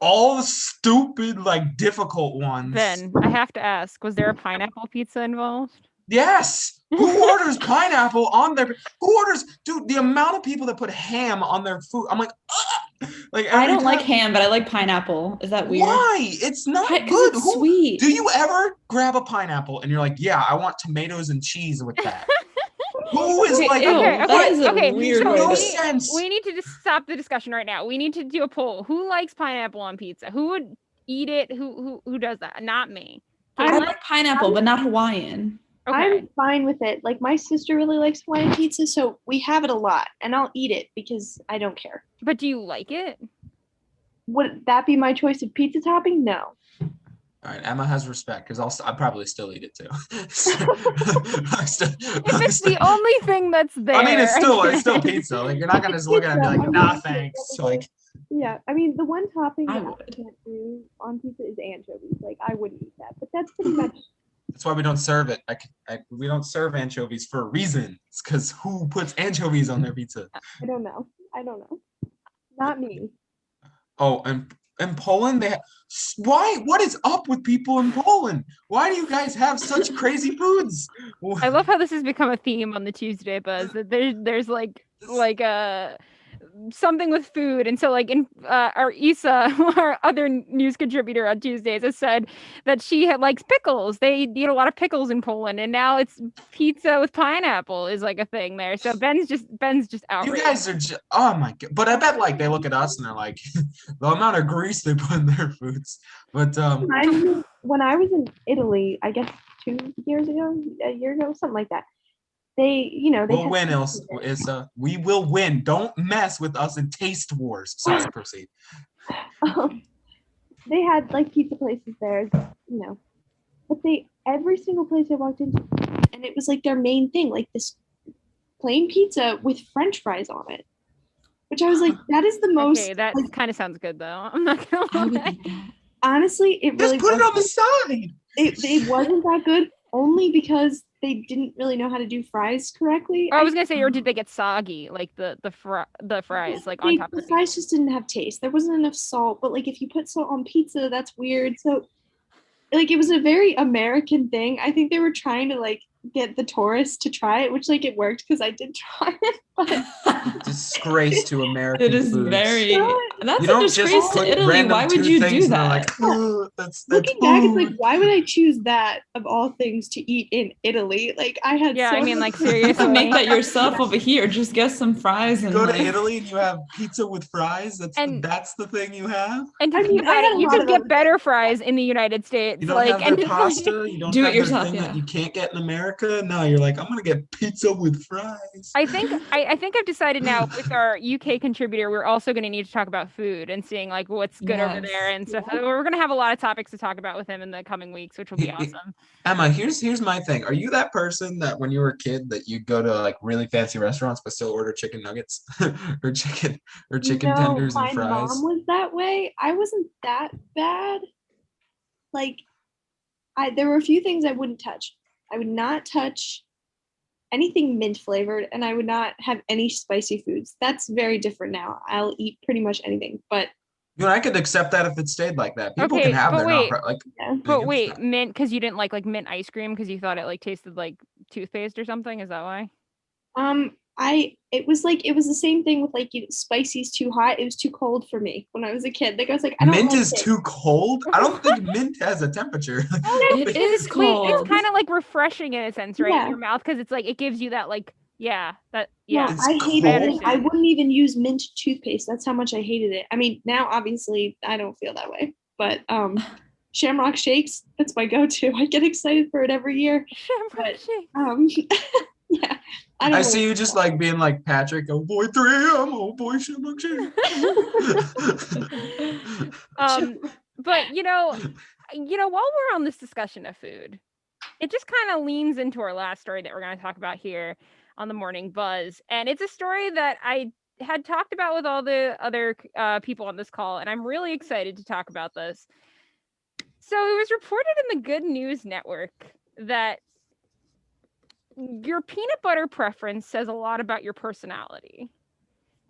all the stupid, like difficult ones. Ben, I have to ask, was there a pineapple pizza involved? Yes. Who orders pineapple on their? Who orders? Dude, the amount of people that put ham on their food. I'm like, ugh! Like I every don't like time- ham, but I like pineapple. Is that weird? Why? It's not Because good. it's sweet. Do you ever grab a pineapple and you're like, yeah, I want tomatoes and cheese with that? Who is like, Ew, Okay, that is a okay. weird So way no to- sense. we need to just stop the discussion right now. We need to do a poll. Who likes pineapple on pizza? Who would eat it? Who does that? Not me. I Caitlin? like pineapple, but not Hawaiian. Okay. I'm fine with it. Like my sister really likes Hawaiian pizza, so we have it a lot, and I'll eat it because I don't care. But do you like it? Would that be my choice of pizza topping? No. All right, Emma has respect because I'll probably still eat it too. If it's the only thing that's there. I mean, it's still okay. pizza. Like you're not gonna just look at it and be like, nah, thanks. Like, Yeah, I mean the one topping I that I would. can't do on pizza is anchovies. Like I wouldn't eat that, but that's pretty much. that's why we don't serve it. We don't serve anchovies for a reason. It's because who puts anchovies on their pizza? I don't know. Not me. Oh, and in Poland, why? What is up with people in Poland? Why do you guys have such crazy foods? I love how this has become a theme on the Tuesday Buzz. That there's like something with food, and so like in our Isa, our other news contributor on Tuesdays, has said that she likes pickles. They eat a lot of pickles in Poland, and now it's pizza with pineapple is like a thing there. So Ben's just You outraged. guys are just, oh my god! But I bet like they look at us and they're like, the amount of grease they put in their foods. But When I was in Italy, I guess 2 years ago, a year ago, something like that. They we'll had win, pizza there. we will win. Don't mess with us in taste wars. Sorry, proceed. They had like pizza places there, but every single place I walked into, and it was like their main thing, like this plain pizza with French fries on it, which I was like, that is the most. Okay, that like, kind of sounds good though. I'm not gonna I would lie. eat that. honestly, it Just really put it on the wasn't. side. It wasn't that good, only because they didn't really know how to do fries correctly. Oh, I was gonna say, or did they get soggy, like the fries, like on top of The the pizza? fries just didn't have taste. There wasn't enough salt, but like if you put salt on pizza, that's weird. So like it was a very American thing. I think they were trying to like get the tourists to try it, which like it worked because I did try it. But Disgrace to American It is foods. very. That's You a don't just disgrace to put Italy. random Why would two you things do and they're that? like, "Ooh, that's looking back, it's like, food." why would I choose that of all things to eat in Italy? Like I had Yeah, so I mean, much like, You food. can make that seriously. yourself over here. Just get some fries You and go to like. Italy and you have pizza with fries. And That's the thing you have. and to I think mean, I about had it, a you lot could of get other better fries in the United States, You don't like, have their and it's like, pasta. You don't Do it have their yourself, thing yeah. that you can't get in America. No, you're like, I'm gonna get pizza with fries. I think I've decided now with our UK contributor, we're also going to need to talk about food and seeing like what's good over there Yes. and stuff. We're going to have a lot of topics to talk about with him in the coming weeks, which will be awesome. Emma, here's my thing. Are you that person that when you were a kid that you go to like really fancy restaurants but still order chicken nuggets or chicken No, tenders and my mom fries? was that way. I wasn't that bad. Like there were a few things I wouldn't touch. I would not touch anything mint flavored, and I would not have any spicy foods. That's very different now. I'll eat pretty much anything, but You know, I could accept that if it stayed like that. People can Okay, have but their wait, like. yeah. but wait, mint because you didn't like mint ice cream because you thought it like tasted like toothpaste or something. Is that why? It was like it was the same thing with like spicy's too hot. It was too cold for me when I was a kid. Like I was like, I don't Mint like is it. too cold. I don't think mint has a temperature. No, It because is it's wait, it's cold. kind of like refreshing in a sense, right? In Yeah. your mouth because it's like it gives you that like yeah, that No, yeah. It's I hated I it. I understand. wouldn't even use mint toothpaste. That's how much I hated it. I mean, now obviously I don't feel that way. But Shamrock Shakes, that's my go-to. I get excited for it every year. Shamrock But shake. yeah, I don't I know. see you just like being like Patrick, oh boy 3M, oh boy Shamrock Shake. But while we're on this discussion of food, it just kind of leans into our last story that we're going to talk about here on the Morning Buzz, and it's a story that I had talked about with all the other people on this call, and I'm really excited to talk about this. So it was reported in the Good News Network that your peanut butter preference says a lot about your personality.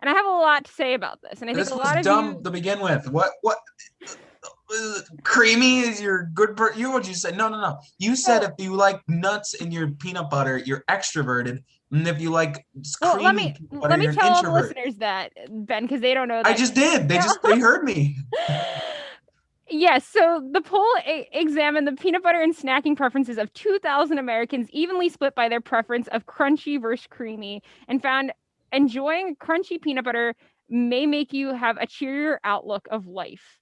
And I have a lot to say about this. And I think This a was lot of dumb you to begin with. What creamy is your good you what you said? No. You said if you like nuts in your peanut butter, you're extroverted. And if you like well, let creamy me peanut butter, you're an tell all the introvert. listeners that, Ben, because they don't know I that. just did. They heard me. Yes, so the poll examined the peanut butter and snacking preferences of 2,000 Americans, evenly split by their preference of crunchy versus creamy, and found enjoying crunchy peanut butter may make you have a cheerier outlook of life.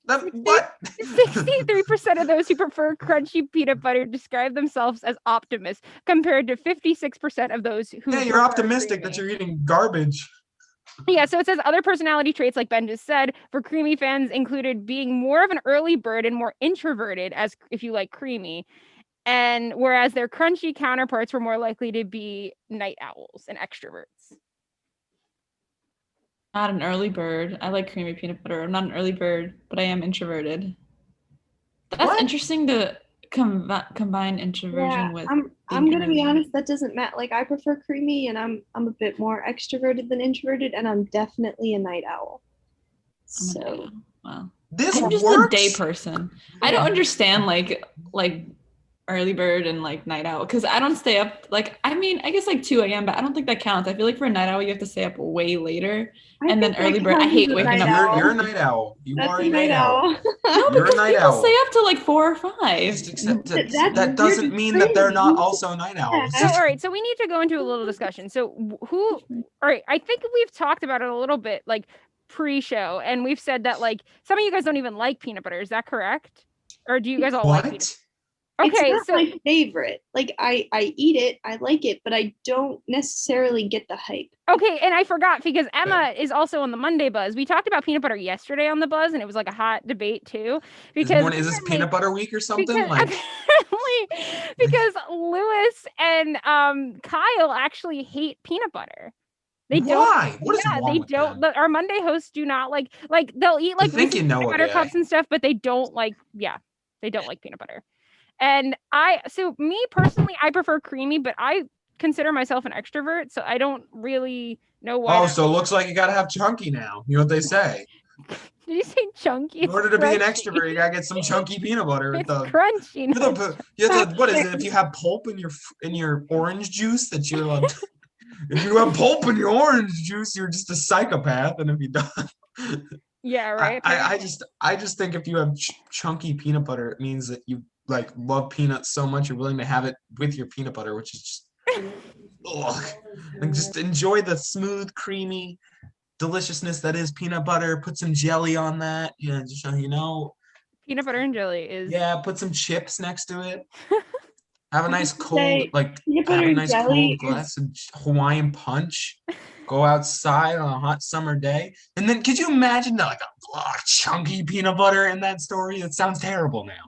What? 63% of those who prefer crunchy peanut butter describe themselves as optimists, compared to 56% of those who Yeah, you're prefer optimistic that creamy. you're eating garbage. Yeah, so it says other personality traits, like Ben just said, for creamy fans included being more of an early bird and more introverted, as if you like creamy, and whereas their crunchy counterparts were more likely to be night owls and extroverts. Not an early bird. I like creamy peanut butter. I'm not an early bird, but I am introverted. That's What? interesting to combine introversion Yeah, with. I'm gonna be early. honest, that doesn't matter. Like I prefer creamy and I'm a bit more extroverted than introverted, and I'm definitely a night owl. I'm a So night owl. Wow. This I'm just works. a day person. I don't understand like early bird and like night owl because I don't stay up like I mean I guess like 2 a.m. but I don't think that counts. I feel like for a night owl you have to stay up way later. I And then think that early bird, I counts hate as a waking night up. owl. You're a night owl. You That's are a a night owl. No, You're a because night people owl. stay up till like 4 or 5. Except That's that doesn't weird. mean that they're not also night owls. So, all right, so we need to go into a little discussion. So, all right, I think we've talked about it a little bit, like pre-show, and we've said that like some of you guys don't even like peanut butter. Is that correct? Or do you guys all like peanut What? Okay, it's not my favorite. Like I eat it, I like it, but I don't necessarily get the hype. Okay, and I forgot because Emma is also on the Monday Buzz. We talked about peanut butter yesterday on the Buzz, and it was like a hot debate too. Because Is this peanut butter week or something? because Like, apparently, because Lewis and Kyle actually hate peanut butter. They why? don't. What is Yeah, wrong they with don't. them? Our Monday hosts do not like they'll eat like think you Reese's know peanut a butter guy. cups and stuff, but they don't like. Yeah, they don't like peanut butter. And so me personally, I prefer creamy, but I consider myself an extrovert, so I don't really know why. Oh, so it looks like you gotta have chunky now. You know what they say? Did you say chunky? In It's order to be an crunchy. extrovert, you gotta get some chunky peanut butter. It's crunchy. What is it? If you have pulp in your orange juice, that you're allowed to, if you have pulp in your orange juice, you're just a psychopath. And if you don't, Yeah, right. I just think if you have chunky peanut butter, it means that you like love peanuts so much you're willing to have it with your peanut butter, which is just ugh. And just enjoy the smooth, creamy deliciousness that is peanut butter. Put some jelly on that. Yeah, just Peanut butter and jelly is. yeah, put some chips next to it. Have a nice cold, Say, like peanut have butter a and nice jelly cold glass of Hawaiian punch. Go outside on a hot summer day, and then could you imagine like a chunky peanut butter in that story? It sounds terrible now.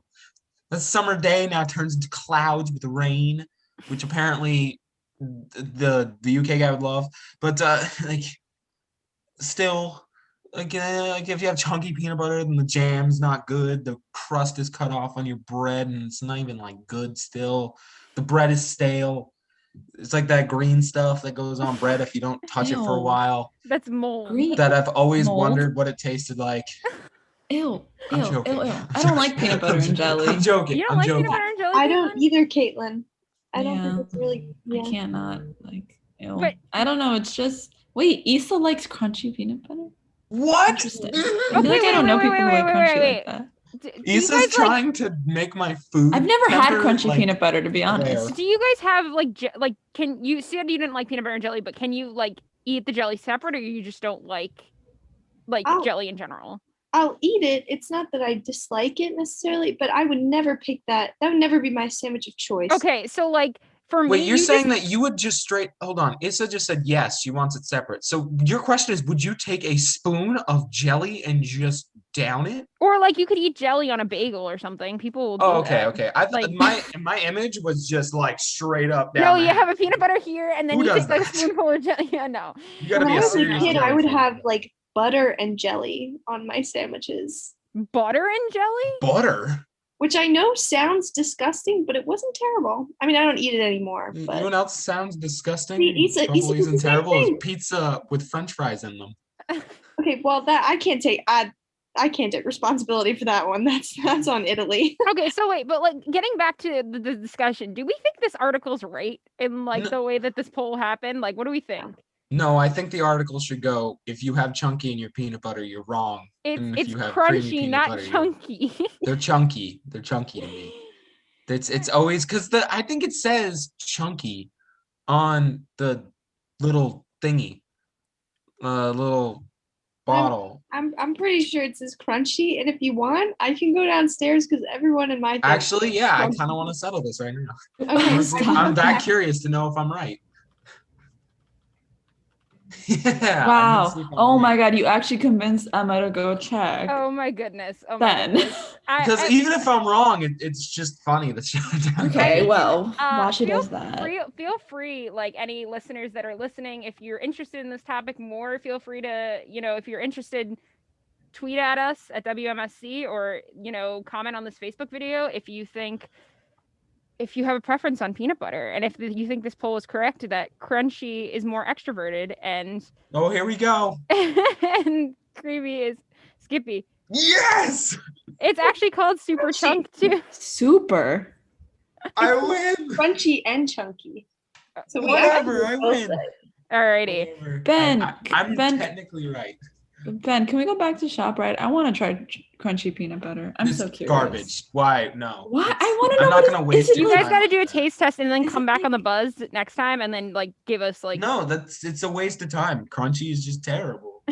The summer day now turns into clouds with rain, which apparently the UK guy would love. But like still, like if you have chunky peanut butter, then the jam's not good. The crust is cut off on your bread, and it's not even like good still. The bread is stale. It's like that green stuff that goes on bread if you don't touch it for a Ew. while. That's mold. Green. That I've always Mold. wondered what it tasted like. Ew. I'm Ew. joking. Ew. Ew. I don't like peanut butter and jelly. I'm joking. You don't I'm like joking. peanut butter and jelly? I don't Caitlin? either, Caitlin. I don't Yeah. think it's really. I Yeah. can't not like. Ew. But- I don't know. It's just wait. Issa likes crunchy peanut butter. What? Interesting. I Okay, feel like I don't know wait, people who wait, like wait, crunchy wait, like that. Do you Issa's guys like? trying to make my food. I've never had temper, crunchy like, peanut butter, to be honest. Do you guys have like can you said you didn't like peanut butter and jelly, but can you like eat the jelly separate, or you just don't like Oh. jelly in general? I'll eat it. It's not that I dislike it necessarily, but I would never pick that. That would never be my sandwich of choice. Okay, so like for me, Wait, you're you saying just, that you would just straight hold on. Issa just said yes, she wants it separate. So your question is, would you take a spoon of jelly and just down it? or like you could eat jelly on a bagel or something. People will do Oh, okay, that. okay. I Like- my image was just like straight up down. No, the you hat. have a peanut butter here, and then Who you does take like a that? spoonful of jelly. Yeah, no. You gotta When be I a was a serious kid, I jelly would fan. have like butter and jelly on my sandwiches, Butter and jelly? butter. which I know sounds disgusting, but it wasn't terrible. I mean, I don't eat it anymore, You but know what else sounds disgusting? Issa Probably does the isn't same terrible. Is thing. pizza with French fries in them. okay. Well, that I can't take. I can't take responsibility for that one. That's on Italy. Okay, so wait, but like getting back to the discussion, do we think this article's right in like No. the way that this poll happened? Like, what do we think? No, I think the article should go, if you have chunky in your peanut butter, you're wrong. And if It's you have creamy crunchy, peanut not butter, chunky. they're chunky. They're chunky to me. It's always because I think it says chunky on the little thingy, little bottle. I'm pretty sure it says crunchy, and if you want, I can go downstairs because everyone in my family Actually, yeah, I crunchy. kind of want to settle this right now. Okay, Honestly, Stop. I'm that curious to know if I'm right. Yeah. Wow. Oh my God, you actually convinced Emma to go check. Oh my goodness. Oh my Then. goodness. Because even if I'm wrong, it's just funny that she. Okay, well, Uh, while she feel does that. Feel free, like any listeners that are listening, if you're interested in this topic more, feel free to, if you're interested, tweet at us at WMSC or, comment on this Facebook video if you have a preference on peanut butter and if you think this poll is correct that crunchy is more extroverted and Oh, here we go. and creamy is skippy. Yes, It's actually called super chunk too. Super. I win. crunchy and chunky. So we Whatever, actually I both win. said- Alrighty. Whatever. Ben, I'm Ben- technically right. Ben, can we go back to ShopRite? I want to try crunchy peanut butter. I'm It's so curious. garbage. Why? No. Why? I want to know. I'm not what gonna is waste it You your like- guys time. got to do a taste test and then Is come it back on the like- buzz next time and then like give us like No, it's a waste of time. Crunchy is just terrible.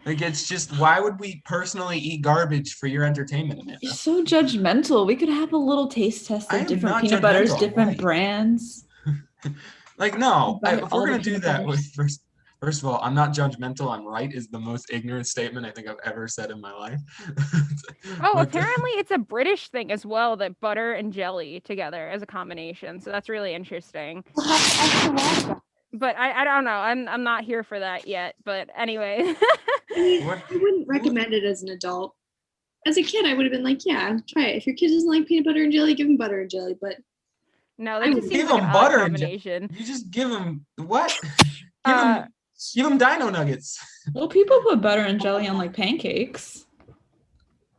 Like, it's just, why would we personally eat garbage for your entertainment, Amanda? You're so judgmental. We could have a little taste test I of am different not peanut butters, judgmental. different Why? brands. Like, no, Buy if all we're the gonna do peanut that, butters. first of all, I'm not judgmental. I'm right is the most ignorant statement I think I've ever said in my life. Oh, But, apparently it's a British thing as well, that butter and jelly together as a combination. So that's really interesting. We'll have to ask the lab guy. But I don't know. I'm not here for that yet. But anyway. I mean, What- I wouldn't recommend it as an adult. As a kid, I would have been like, yeah, try it. If your kid doesn't like peanut butter and jelly, give him butter and jelly. But No, I that would just give seems like an them odd butter and combination. you just give them what? Uh, Give them dino nuggets. Well, people put butter and jelly on like pancakes.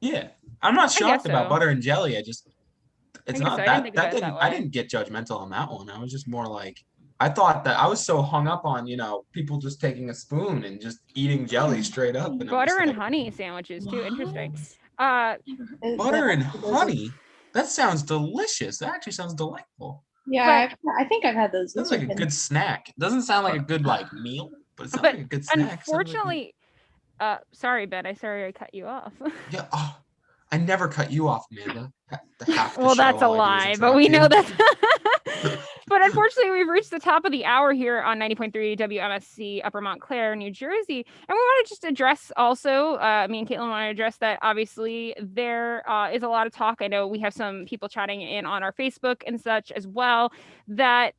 Yeah, I'm not shocked about so. butter and jelly. It's guess not so. I didn't that think that about it that didn't I way. didn't get judgmental on that one. I was just more like, I thought that I was so hung up on, people just taking a spoon and just eating jelly straight up. And I was Butter and like, honey sandwiches too. Interesting. butter and honey. That sounds delicious. That actually sounds delightful. yeah, I think I've had those. Sounds like a good snack. It doesn't sound like a good meal, but it sounds But like a good snack. Sounds like unfortunately, sorry, Ben. Sorry I cut you off. yeah. Oh, I never cut you off, Amanda. Half the Well, show, that's a all I do is lie, but we know interrupt that. But unfortunately, we've reached the top of the hour here on 90.3 WMSC Upper Montclair, New Jersey. And we want to just address also, me and Caitlin want to address that obviously there is a lot of talk. I know we have some people chatting in on our Facebook and such as well, that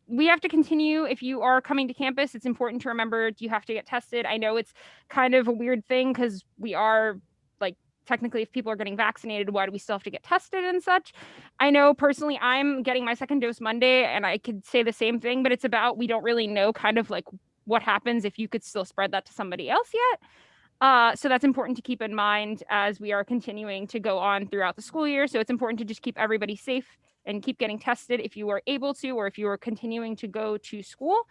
we have to continue. If you are coming to campus, it's important to remember you have to get tested. I know it's kind of a weird thing because we are like, technically, if people are getting vaccinated, why do we still have to get tested and such? I know personally, I'm getting my second dose Monday, and I could say the same thing, but it's about, we don't really know kind of like what happens if you could still spread that to somebody else yet. So that's important to keep in mind as we are continuing to go on throughout the school year. So it's important to just keep everybody safe and keep getting tested if you are able to, or if you are continuing to go to school.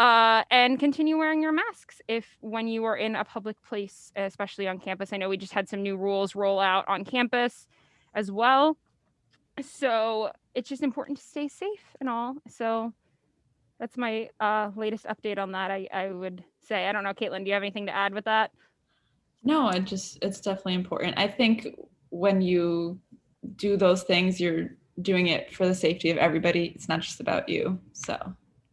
And continue wearing your masks when you are in a public place, especially on campus. I know we just had some new rules roll out on campus as well. So it's just important to stay safe and all. So that's my latest update on that, I would say. I don't know, Caitlin, do you have anything to add with that? No, it's definitely important. I think when you do those things, you're doing it for the safety of everybody. It's not just about you. So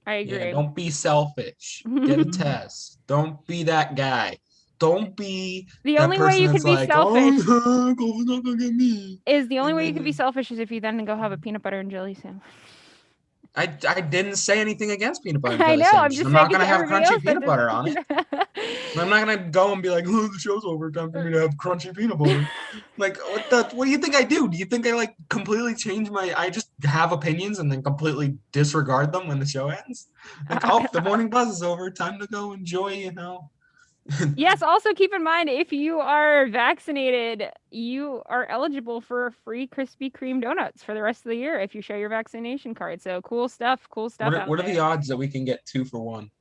I agree. Yeah, don't be selfish. Get a test. Don't be that guy. Don't be The that only way person you that's could be like, selfish oh, COVID's not gonna get me. is the only way you could be Mhm. selfish is if you then go have a peanut butter and jelly sandwich. I didn't say anything against peanut butter and I jelly know, I'm sandwiches. just I'm saying not gonna to have everybody crunchy else that peanut butter on it. I'm not gonna go and be like, oh, the show's over. Time for me to have crunchy peanut butter. Like, what do you think I do? Do you think I like completely change I just have opinions and then completely disregard them when the show ends? Like, oh, the morning buzz is over. Time to go enjoy, Yes, also keep in mind, if you are vaccinated, you are eligible for free Krispy Kreme donuts for the rest of the year if you show your vaccination card. So cool stuff out What are there. the odds that we can get 2 for 1?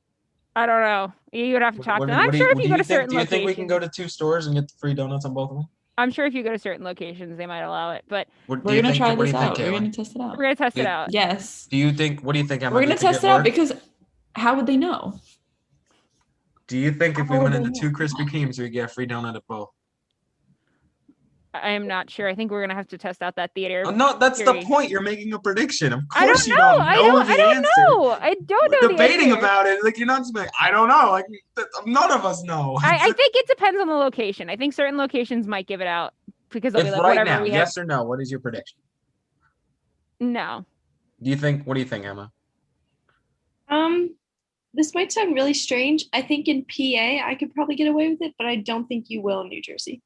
I don't know. You would have to What, talk what to do- them. what I'm do sure you, if do you go you to think? certain Do you think we can locations, go to 2 stores and get the free donuts on both of them? I'm sure if you go to certain locations, they might allow it. But What do we're you gonna think? try What do this you think, out. We're Caitlin? gonna test it out. we're gonna test it Did- out. Yes. Do you think? What do you think, Emma? We're Do you gonna think test it out works? because how would they know? Do you think if we How went would into they 2 know? Krispy Kremes, we get a free donut at both? I am not sure. I think we're gonna have to test out that theater. No, that's the theory. point. You're making a prediction. Of I don't course, you know. don't know I the don't answer. know. I don't We're know the debating answer. about it. Like, you're not just like, I don't know. Like, none of us know. I think it depends on the location. I think certain locations might give it out because they'll be If like, right whatever now, we yes or no, what is your prediction? have. No. What do you think, Emma? This might sound really strange. I think in PA I could probably get away with it, but I don't think you will in New Jersey.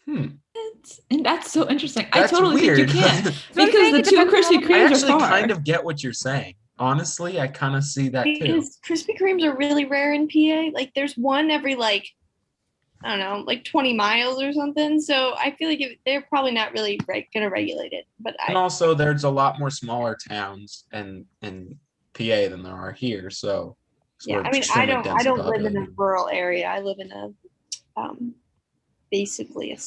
And that's so interesting. That's I totally weird. think you can I'm because saying the it two depends on Krispy the I Kremes are actually far. kind of get what you're saying. Honestly, I kind of see that too. Because Krispy Kremes are really rare in PA. Like there's one every I don't know, like 20 miles or something. So I feel like they're probably not really gonna regulate it. But And also, there's a lot more smaller towns in PA than there are here. So yeah, we're I mean, extremely I densely don't live in a populated. rural area. I live in a basically a Big,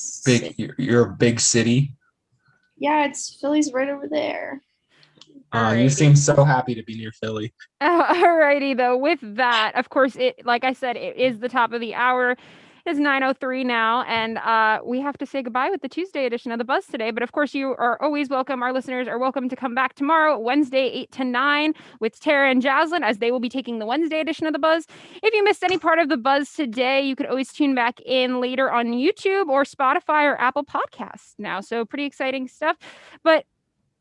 city. you're a big city. Yeah, Philly's right over there. You Alrighty. seem so happy to be near Philly. Alrighty, though. With that, of course, like I said, it is the top of the hour. It's 9:03 now, and we have to say goodbye with the Tuesday edition of the Buzz today. But of course, you are always welcome. Our listeners are welcome to come back tomorrow, Wednesday, 8 to 9, with Tara and Jaslyn, as they will be taking the Wednesday edition of the Buzz. If you missed any part of the Buzz today, you could always tune back in later on YouTube or Spotify or Apple Podcasts now. So pretty exciting stuff. But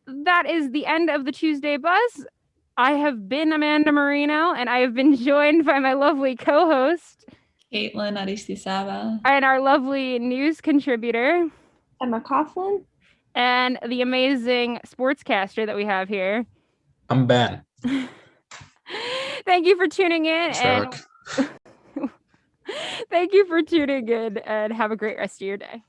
that is the end of the Tuesday Buzz. I have been Amanda Marino, and I have been joined by my lovely co-host, Caitlin Aristizabal. and our lovely news contributor, Emma Coughlin. and the amazing sportscaster that we have here. I'm Ben. Thank you for tuning in, Chuck. and thank you for tuning in, and have a great rest of your day.